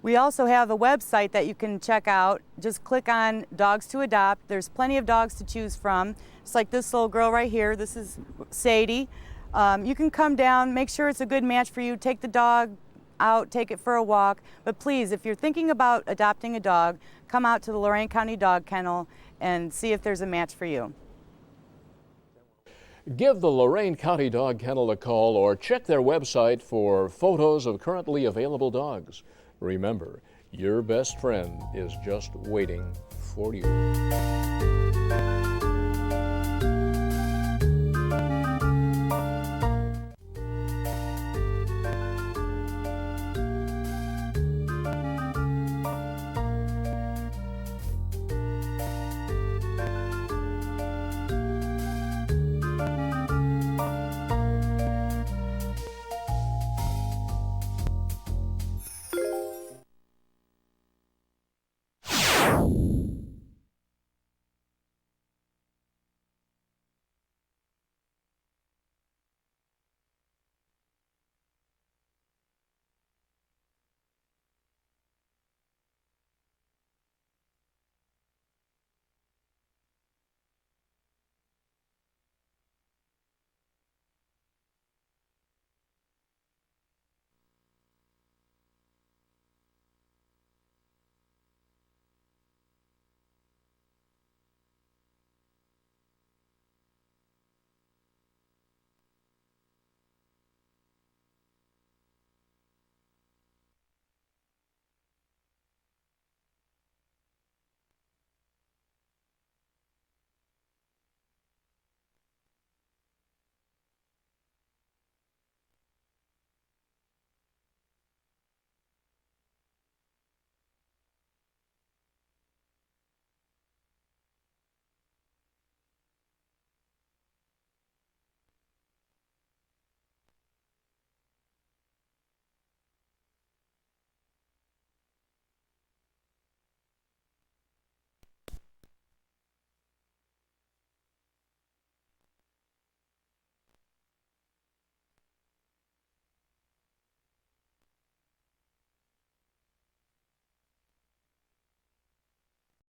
We also have a website that you can check out. Just click on Dogs to Adopt. There's plenty of dogs to choose from. It's like this little girl right here. This is Sadie. You can come down, make sure it's a good match for you, take the dog out, take it for a walk. But please, if you're thinking about adopting a dog, come out to the Lorain County Dog Kennel and see if there's a match for you. Give the Lorain County Dog Kennel a call or check their website for photos of currently available dogs. Remember, your best friend is just waiting for you.